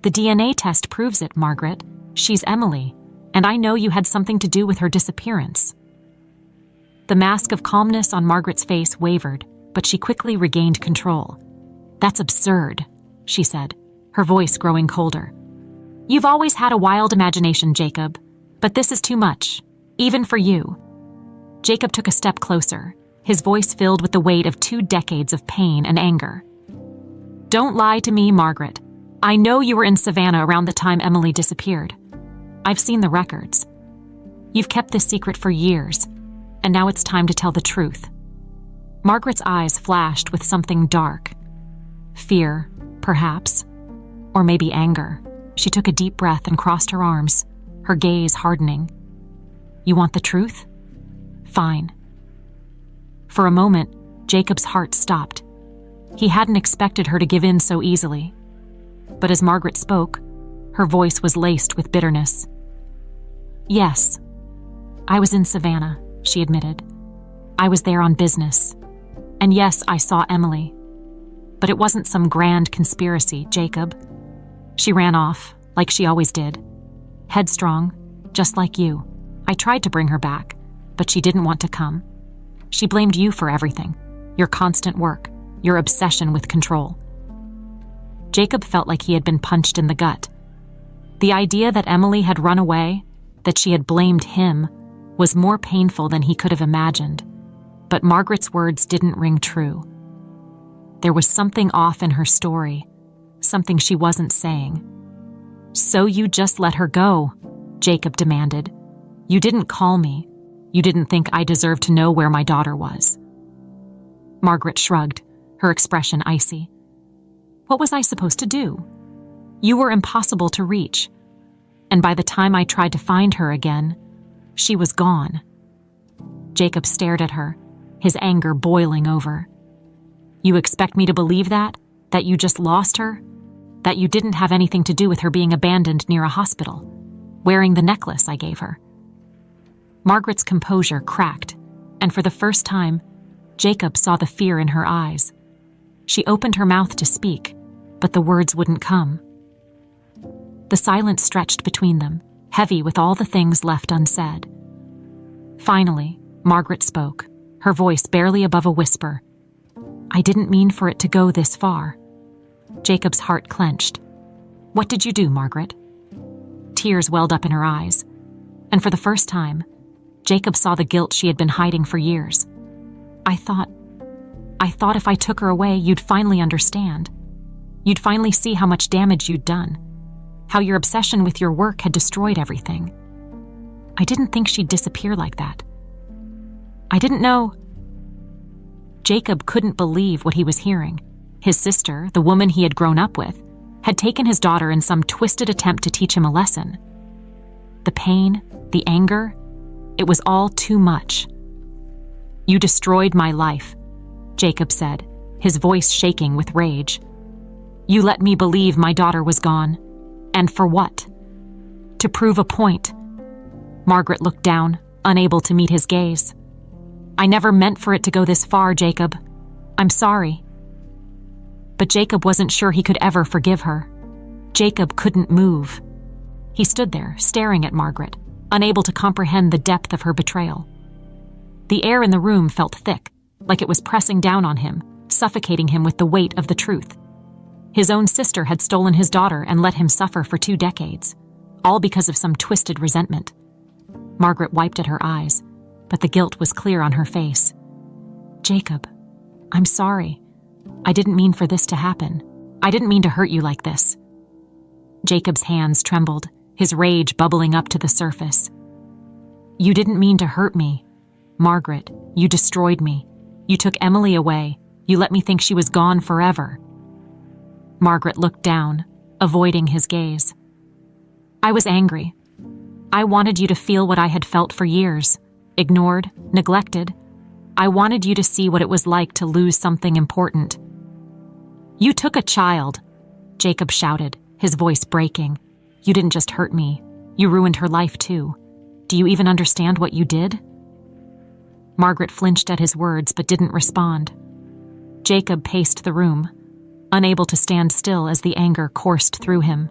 "The DNA test proves it, Margaret. She's Emily, and I know you had something to do with her disappearance." The mask of calmness on Margaret's face wavered, but she quickly regained control. "That's absurd," she said, her voice growing colder. "You've always had a wild imagination, Jacob, but this is too much, even for you." Jacob took a step closer, his voice filled with the weight of 2 decades of pain and anger. "Don't lie to me, Margaret. I know you were in Savannah around the time Emily disappeared. I've seen the records. You've kept this secret for years, and now it's time to tell the truth." Margaret's eyes flashed with something dark. Fear, perhaps, or maybe anger. She took a deep breath and crossed her arms, her gaze hardening. "You want the truth? Fine." For a moment, Jacob's heart stopped. He hadn't expected her to give in so easily. But as Margaret spoke, her voice was laced with bitterness. "Yes, I was in Savannah," she admitted. "I was there on business. And yes, I saw Emily. But it wasn't some grand conspiracy, Jacob. She ran off, like she always did. Headstrong, just like you. I tried to bring her back, but she didn't want to come. She blamed you for everything, your constant work, your obsession with control." Jacob felt like he had been punched in the gut. The idea that Emily had run away, that she had blamed him, was more painful than he could have imagined. But Margaret's words didn't ring true. There was something off in her story, something she wasn't saying. "So you just let her go?" Jacob demanded. "You didn't call me. You didn't think I deserved to know where my daughter was." Margaret shrugged, her expression icy. "What was I supposed to do? You were impossible to reach. And by the time I tried to find her again, she was gone." Jacob stared at her, his anger boiling over. "You expect me to believe that? That you just lost her? That you didn't have anything to do with her being abandoned near a hospital, wearing the necklace I gave her?" Margaret's composure cracked, and for the first time, Jacob saw the fear in her eyes. She opened her mouth to speak, but the words wouldn't come. The silence stretched between them, heavy with all the things left unsaid. Finally, Margaret spoke, her voice barely above a whisper. "I didn't mean for it to go this far." Jacob's heart clenched. What did you do, Margaret?" Tears welled up in her eyes, and for the first time, Jacob saw the guilt she had been hiding for years. I thought if I took her away, you'd finally understand. You'd finally see how much damage you'd done, how your obsession with your work had destroyed everything. I didn't think she'd disappear like that. I didn't know." Jacob couldn't believe what he was hearing. His sister, the woman he had grown up with, had taken his daughter in some twisted attempt to teach him a lesson. The pain, the anger, it was all too much. "You destroyed my life," Jacob said, his voice shaking with rage. "You let me believe my daughter was gone. And for what? To prove a point." Margaret looked down, unable to meet his gaze. "I never meant for it to go this far, Jacob. I'm sorry." But Jacob wasn't sure he could ever forgive her. Jacob couldn't move. He stood there, staring at Margaret, unable to comprehend the depth of her betrayal. The air in the room felt thick, like it was pressing down on him, suffocating him with the weight of the truth. His own sister had stolen his daughter and let him suffer for 2 decades, all because of some twisted resentment. Margaret wiped at her eyes, but the guilt was clear on her face. "Jacob, I'm sorry. I didn't mean for this to happen. I didn't mean to hurt you like this." Jacob's hands trembled, his rage bubbling up to the surface. "You didn't mean to hurt me. Margaret, you destroyed me. You took Emily away. You let me think she was gone forever." Margaret looked down, avoiding his gaze. "I was angry. I wanted you to feel what I had felt for years, ignored, neglected. I wanted you to see what it was like to lose something important." "You took a child," Jacob shouted, his voice breaking. "You didn't just hurt me. You ruined her life too. Do you even understand what you did?" Margaret flinched at his words but didn't respond. Jacob paced the room, unable to stand still as the anger coursed through him.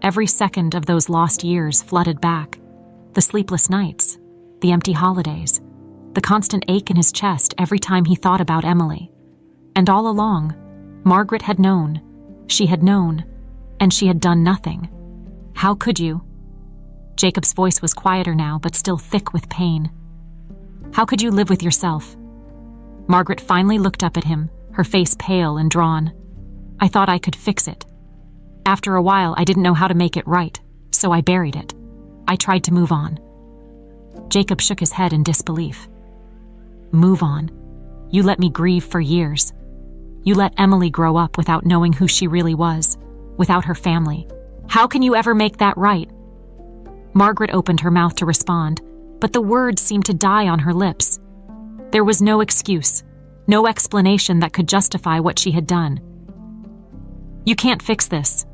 Every second of those lost years flooded back. The sleepless nights, the empty holidays, the constant ache in his chest every time he thought about Emily. And all along, Margaret had known, she had known, and she had done nothing. "How could you?" Jacob's voice was quieter now, but still thick with pain. "How could you live with yourself?" Margaret finally looked up at him, her face pale and drawn. "I thought I could fix it. After a while, I didn't know how to make it right, so I buried it. I tried to move on." Jacob shook his head in disbelief. "Move on? You let me grieve for years. You let Emily grow up without knowing who she really was, without her family. How can you ever make that right?" Margaret opened her mouth to respond, but the words seemed to die on her lips. There was no excuse, no explanation that could justify what she had done. "You can't fix this,"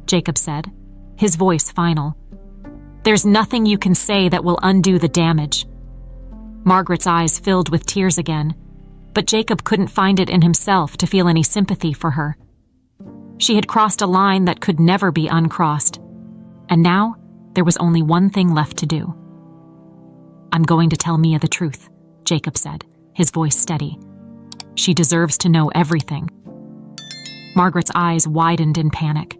Jacob said, his voice final. "There's nothing you can say that will undo the damage." Margaret's eyes filled with tears again, but Jacob couldn't find it in himself to feel any sympathy for her. She had crossed a line that could never be uncrossed, and now there was only one thing left to do. "I'm going to tell Mia the truth," Jacob said, his voice steady. "She deserves to know everything." Margaret's eyes widened in panic.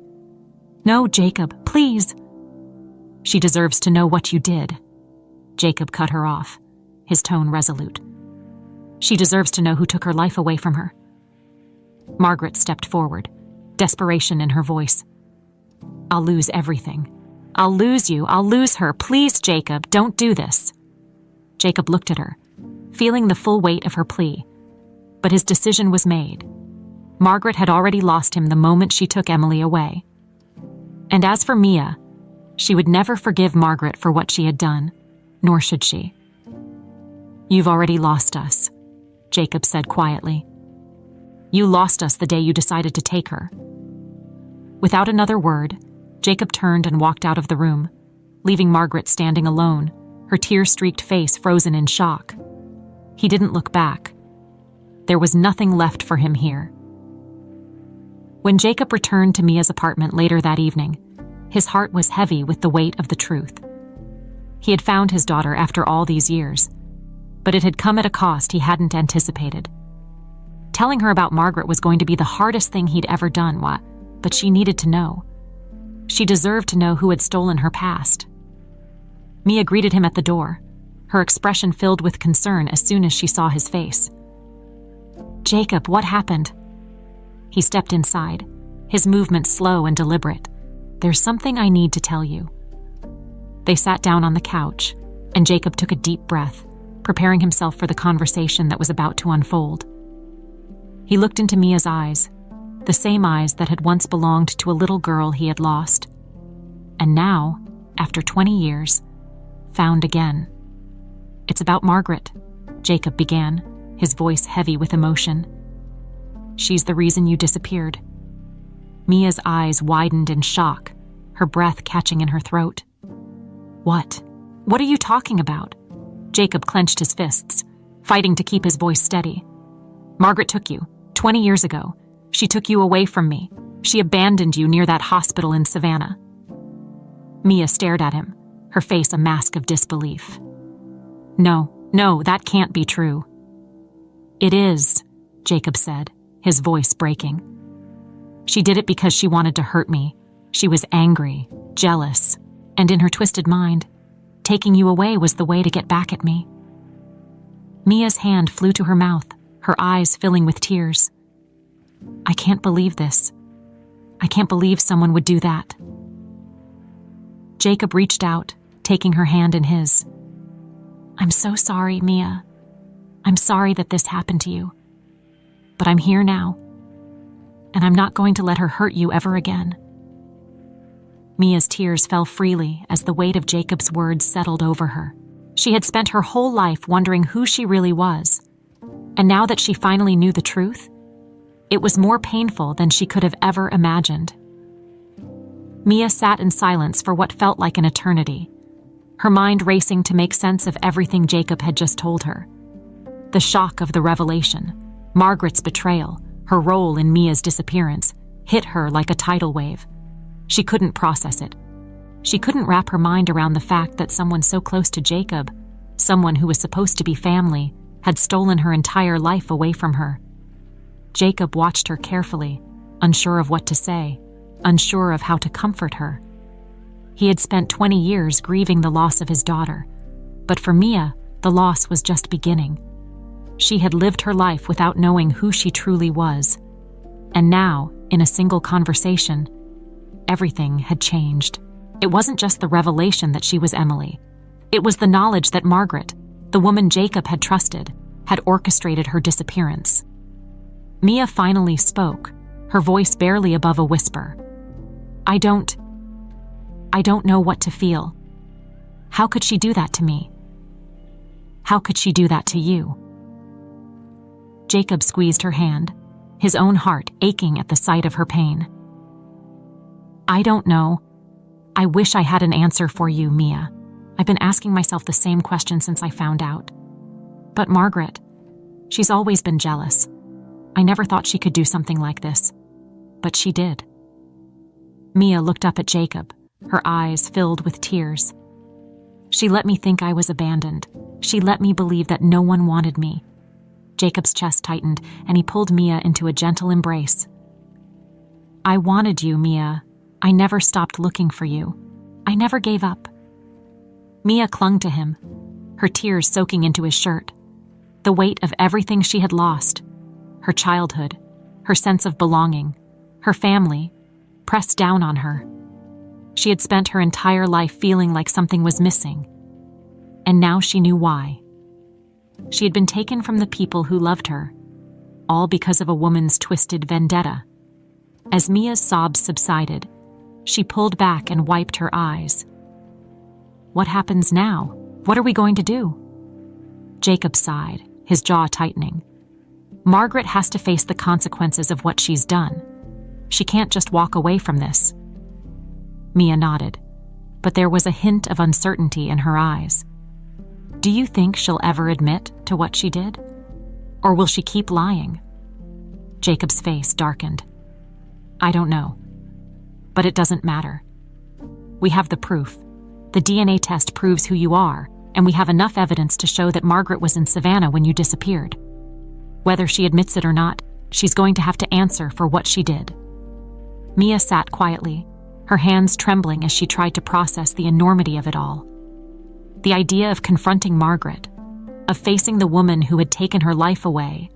"No, Jacob, please." "She deserves to know what you did." Jacob cut her off, his tone resolute. "She deserves to know who took her life away from her." Margaret stepped forward, desperation in her voice. "I'll lose everything. I'll lose you. I'll lose her. Please, Jacob, don't do this." Jacob looked at her, feeling the full weight of her plea. But his decision was made. Margaret had already lost him the moment she took Emily away. And as for Mia, she would never forgive Margaret for what she had done, nor should she. "You've already lost us," Jacob said quietly. "You lost us the day you decided to take her." Without another word, Jacob turned and walked out of the room, leaving Margaret standing alone, her tear-streaked face frozen in shock. He didn't look back. There was nothing left for him here. When Jacob returned to Mia's apartment later that evening, his heart was heavy with the weight of the truth. He had found his daughter after all these years, but it had come at a cost he hadn't anticipated. Telling her about Margaret was going to be the hardest thing he'd ever done, but she needed to know. She deserved to know who had stolen her past. Mia greeted him at the door, her expression filled with concern as soon as she saw his face. "Jacob, what happened?" He stepped inside, his movements slow and deliberate. "There's something I need to tell you." They sat down on the couch, and Jacob took a deep breath, preparing himself for the conversation that was about to unfold. He looked into Mia's eyes, the same eyes that had once belonged to a little girl he had lost, and now, after 20 years, found again. "It's about Margaret," Jacob began, his voice heavy with emotion. "She's the reason you disappeared." Mia's eyes widened in shock, her breath catching in her throat. "What? What are you talking about?" Jacob clenched his fists, fighting to keep his voice steady. "Margaret took you, 20 years ago. She took you away from me. She abandoned you near that hospital in Savannah." Mia stared at him, her face a mask of disbelief. No, that can't be true." "It is," Jacob said, his voice breaking. "She did it because she wanted to hurt me. She was angry, jealous, and in her twisted mind, taking you away was the way to get back at me." Mia's hand flew to her mouth, her eyes filling with tears. "I can't believe this. I can't believe someone would do that." Jacob reached out, taking her hand in his. "I'm so sorry, Mia. I'm sorry that this happened to you. But I'm here now, and I'm not going to let her hurt you ever again." Mia's tears fell freely as the weight of Jacob's words settled over her. She had spent her whole life wondering who she really was, and now that she finally knew the truth, it was more painful than she could have ever imagined. Mia sat in silence for what felt like an eternity, her mind racing to make sense of everything Jacob had just told her. The shock of the revelation, Margaret's betrayal, her role in Mia's disappearance, hit her like a tidal wave. She couldn't process it. She couldn't wrap her mind around the fact that someone so close to Jacob, someone who was supposed to be family, had stolen her entire life away from her. Jacob watched her carefully, unsure of what to say, unsure of how to comfort her. He had spent 20 years grieving the loss of his daughter, but for Mia, the loss was just beginning. She had lived her life without knowing who she truly was, and now, in a single conversation, everything had changed. It wasn't just the revelation that she was Emily. It was the knowledge that Margaret, the woman Jacob had trusted, had orchestrated her disappearance. Mia finally spoke, her voice barely above a whisper. I don't know what to feel. How could she do that to me? How could she do that to you?" Jacob squeezed her hand, his own heart aching at the sight of her pain. "I don't know. I wish I had an answer for you, Mia. I've been asking myself the same question since I found out. But Margaret, she's always been jealous. I never thought she could do something like this, but she did." Mia looked up at Jacob, her eyes filled with tears. "She let me think I was abandoned. She let me believe that no one wanted me." Jacob's chest tightened, and he pulled Mia into a gentle embrace. "I wanted you, Mia. I never stopped looking for you. I never gave up." Mia clung to him, her tears soaking into his shirt. The weight of everything she had lost, her childhood, her sense of belonging, her family, pressed down on her. She had spent her entire life feeling like something was missing, and now she knew why. She had been taken from the people who loved her, all because of a woman's twisted vendetta. As Mia's sobs subsided, she pulled back and wiped her eyes. "What happens now? What are we going to do?" Jacob sighed, his jaw tightening. "Margaret has to face the consequences of what she's done. She can't just walk away from this." Mia nodded, but there was a hint of uncertainty in her eyes. "Do you think she'll ever admit to what she did? Or will she keep lying?" Jacob's face darkened. "I don't know. But it doesn't matter. We have the proof. The DNA test proves who you are, and we have enough evidence to show that Margaret was in Savannah when you disappeared. Whether she admits it or not, she's going to have to answer for what she did." Mia sat quietly, her hands trembling as she tried to process the enormity of it all. The idea of confronting Margaret, of facing the woman who had taken her life away,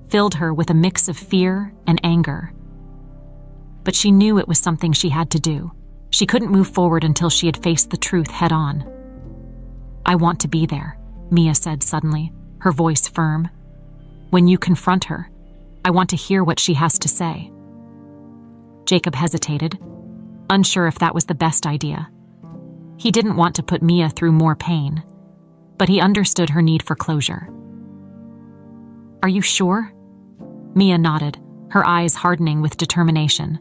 filled her with a mix of fear and anger. But she knew it was something she had to do. She couldn't move forward until she had faced the truth head-on. "I want to be there," Mia said suddenly, her voice firm. "When you confront her, I want to hear what she has to say." Jacob hesitated, unsure if that was the best idea. He didn't want to put Mia through more pain, but he understood her need for closure. "Are you sure?" Mia nodded, her eyes hardening with determination.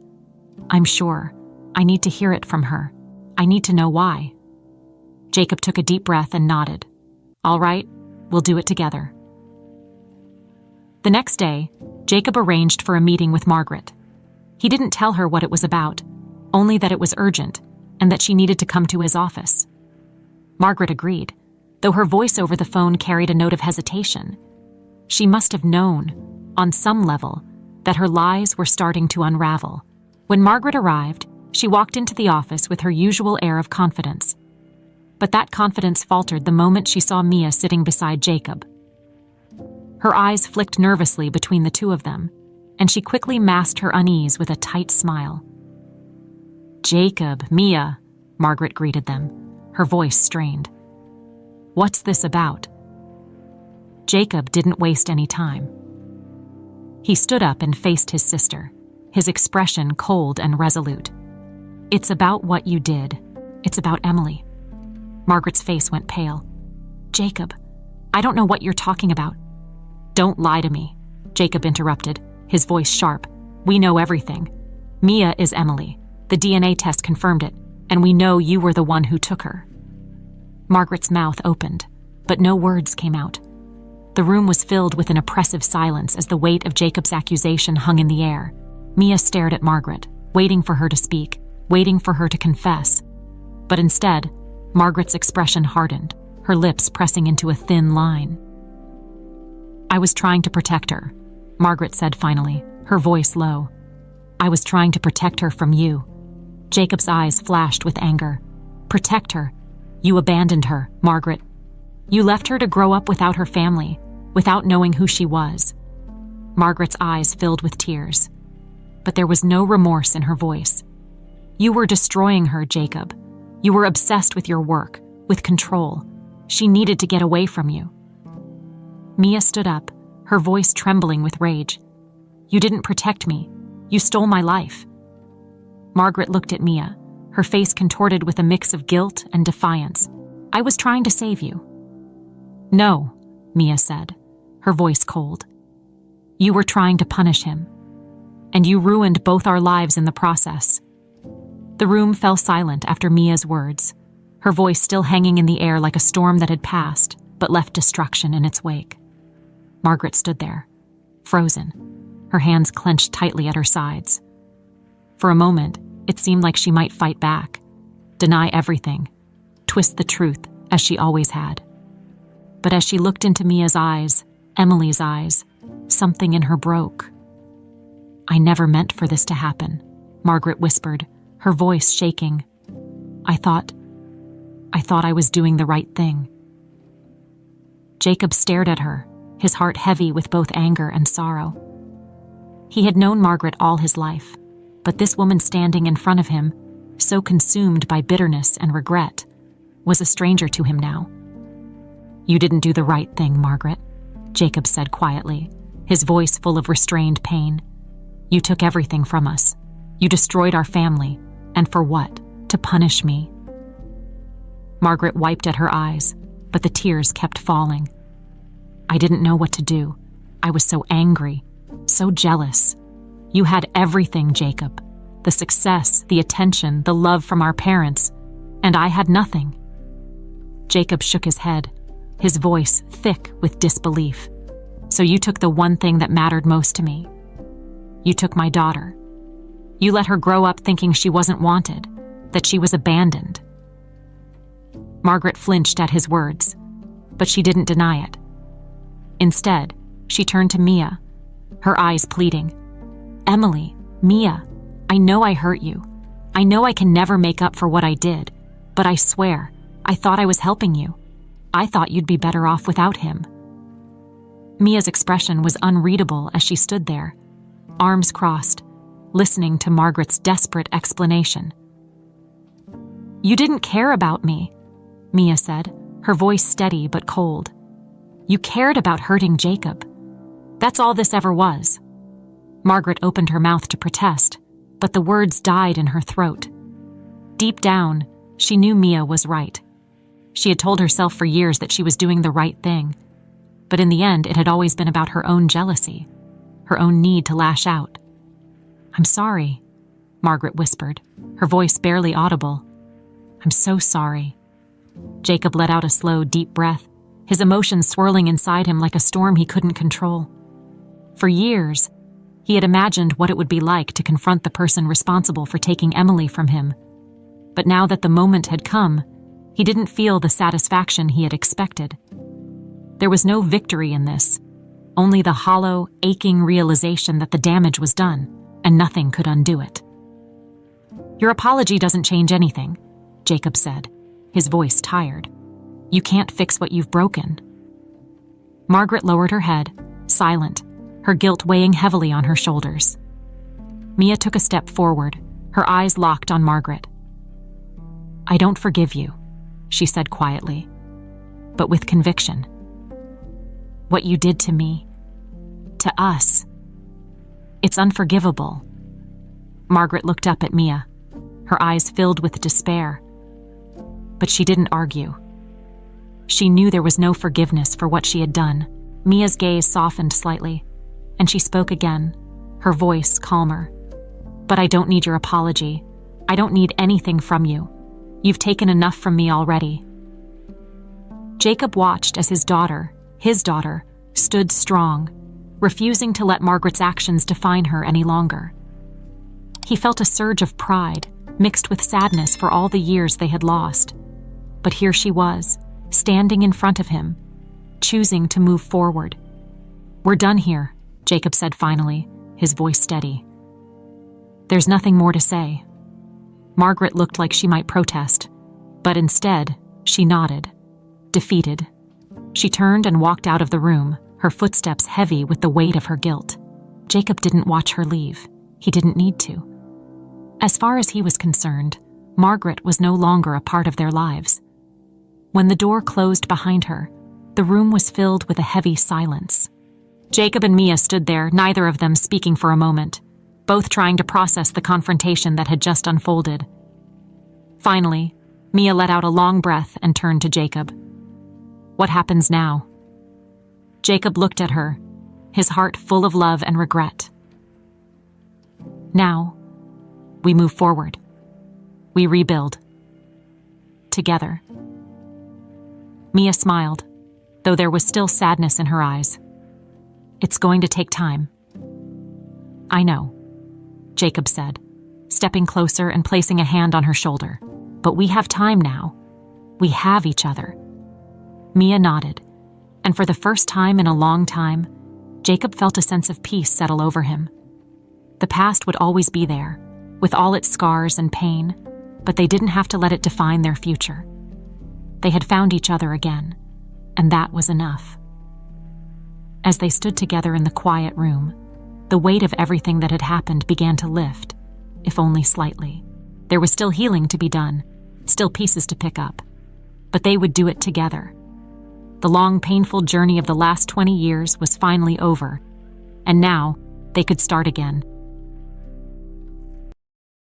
"I'm sure. I need to hear it from her. I need to know why." Jacob took a deep breath and nodded. "All right, we'll do it together." The next day, Jacob arranged for a meeting with Margaret. He didn't tell her what it was about, only that it was urgent and that she needed to come to his office. Margaret agreed, though her voice over the phone carried a note of hesitation. She must have known, on some level, that her lies were starting to unravel. When Margaret arrived, she walked into the office with her usual air of confidence. But that confidence faltered the moment she saw Mia sitting beside Jacob. Her eyes flicked nervously between the two of them, and she quickly masked her unease with a tight smile. "Jacob, Mia," Margaret greeted them, her voice strained. "What's this about?" Jacob didn't waste any time. He stood up and faced his sister, his expression cold and resolute. "It's about what you did. It's about Emily." Margaret's face went pale. "Jacob, I don't know what you're talking about." "Don't lie to me," Jacob interrupted, his voice sharp. "We know everything. Mia is Emily. The DNA test confirmed it, and we know you were the one who took her." Margaret's mouth opened, but no words came out. The room was filled with an oppressive silence as the weight of Jacob's accusation hung in the air. Mia stared at Margaret, waiting for her to speak, waiting for her to confess. But instead, Margaret's expression hardened, her lips pressing into a thin line. "I was trying to protect her," Margaret said finally, her voice low. "I was trying to protect her from you." Jacob's eyes flashed with anger. "Protect her? You abandoned her, Margaret. You left her to grow up without her family, without knowing who she was." Margaret's eyes filled with tears, but there was no remorse in her voice. "You were destroying her, Jacob. You were obsessed with your work, with control. She needed to get away from you." Mia stood up, her voice trembling with rage. "You didn't protect me. You stole my life." Margaret looked at Mia, her face contorted with a mix of guilt and defiance. "I was trying to save you." "No," Mia said, her voice cold. "You were trying to punish him. And you ruined both our lives in the process." The room fell silent after Mia's words, her voice still hanging in the air like a storm that had passed, but left destruction in its wake. Margaret stood there, frozen, her hands clenched tightly at her sides. For a moment, it seemed like she might fight back, deny everything, twist the truth as she always had. But as she looked into Mia's eyes, Emily's eyes, something in her broke. "I never meant for this to happen," Margaret whispered, her voice shaking. I thought I was doing the right thing." Jacob stared at her, his heart heavy with both anger and sorrow. He had known Margaret all his life, but this woman standing in front of him, so consumed by bitterness and regret, was a stranger to him now. "You didn't do the right thing, Margaret," Jacob said quietly, his voice full of restrained pain. "You took everything from us. You destroyed our family. And for what? To punish me." Margaret wiped at her eyes, but the tears kept falling. "I didn't know what to do. I was so angry, so jealous. You had everything, Jacob. The success, the attention, the love from our parents, and I had nothing." Jacob shook his head, his voice thick with disbelief. "So you took the one thing that mattered most to me. You took my daughter. You let her grow up thinking she wasn't wanted, that she was abandoned." Margaret flinched at his words, but she didn't deny it. Instead, she turned to Mia, her eyes pleading. "Emily, Mia, I know I hurt you. I know I can never make up for what I did, but I swear, I thought I was helping you. I thought you'd be better off without him." Mia's expression was unreadable as she stood there, arms crossed, listening to Margaret's desperate explanation. "You didn't care about me," Mia said, her voice steady but cold. "You cared about hurting Jacob. That's all this ever was." Margaret opened her mouth to protest, but the words died in her throat. Deep down, she knew Mia was right. She had told herself for years that she was doing the right thing, but in the end it had always been about her own jealousy, her own need to lash out. "I'm sorry," Margaret whispered, her voice barely audible. "I'm so sorry." Jacob let out a slow, deep breath, his emotions swirling inside him like a storm he couldn't control. For years, he had imagined what it would be like to confront the person responsible for taking Emily from him. But now that the moment had come, he didn't feel the satisfaction he had expected. There was no victory in this, only the hollow, aching realization that the damage was done, and nothing could undo it. "Your apology doesn't change anything," Jacob said, his voice tired. "You can't fix what you've broken." Margaret lowered her head, silent, her guilt weighing heavily on her shoulders. Mia took a step forward, her eyes locked on Margaret. "I don't forgive you," she said quietly, but with conviction. "What you did to me, to us, it's unforgivable." Margaret looked up at Mia, her eyes filled with despair. But she didn't argue. She knew there was no forgiveness for what she had done. Mia's gaze softened slightly, and she spoke again, her voice calmer. "But I don't need your apology. I don't need anything from you. You've taken enough from me already." Jacob watched as his daughter, stood strong, refusing to let Margaret's actions define her any longer. He felt a surge of pride, mixed with sadness for all the years they had lost. But here she was, standing in front of him, choosing to move forward. "We're done here," Jacob said finally, his voice steady. "There's nothing more to say." Margaret looked like she might protest, but instead, she nodded, defeated. She turned and walked out of the room, her footsteps heavy with the weight of her guilt. Jacob didn't watch her leave. He didn't need to. As far as he was concerned, Margaret was no longer a part of their lives. When the door closed behind her, the room was filled with a heavy silence. Jacob and Mia stood there, neither of them speaking for a moment, both trying to process the confrontation that had just unfolded. Finally, Mia let out a long breath and turned to Jacob. "What happens now?" Jacob looked at her, his heart full of love and regret. "Now, we move forward. We rebuild. Together." Mia smiled, though there was still sadness in her eyes. "It's going to take time." "I know," Jacob said, stepping closer and placing a hand on her shoulder. "But we have time now. We have each other." Mia nodded, and for the first time in a long time, Jacob felt a sense of peace settle over him. The past would always be there, with all its scars and pain, but they didn't have to let it define their future. They had found each other again, and that was enough. As they stood together in the quiet room, the weight of everything that had happened began to lift, if only slightly. There was still healing to be done, still pieces to pick up, but they would do it together. The long, painful journey of the last 20 years was finally over, and now they could start again,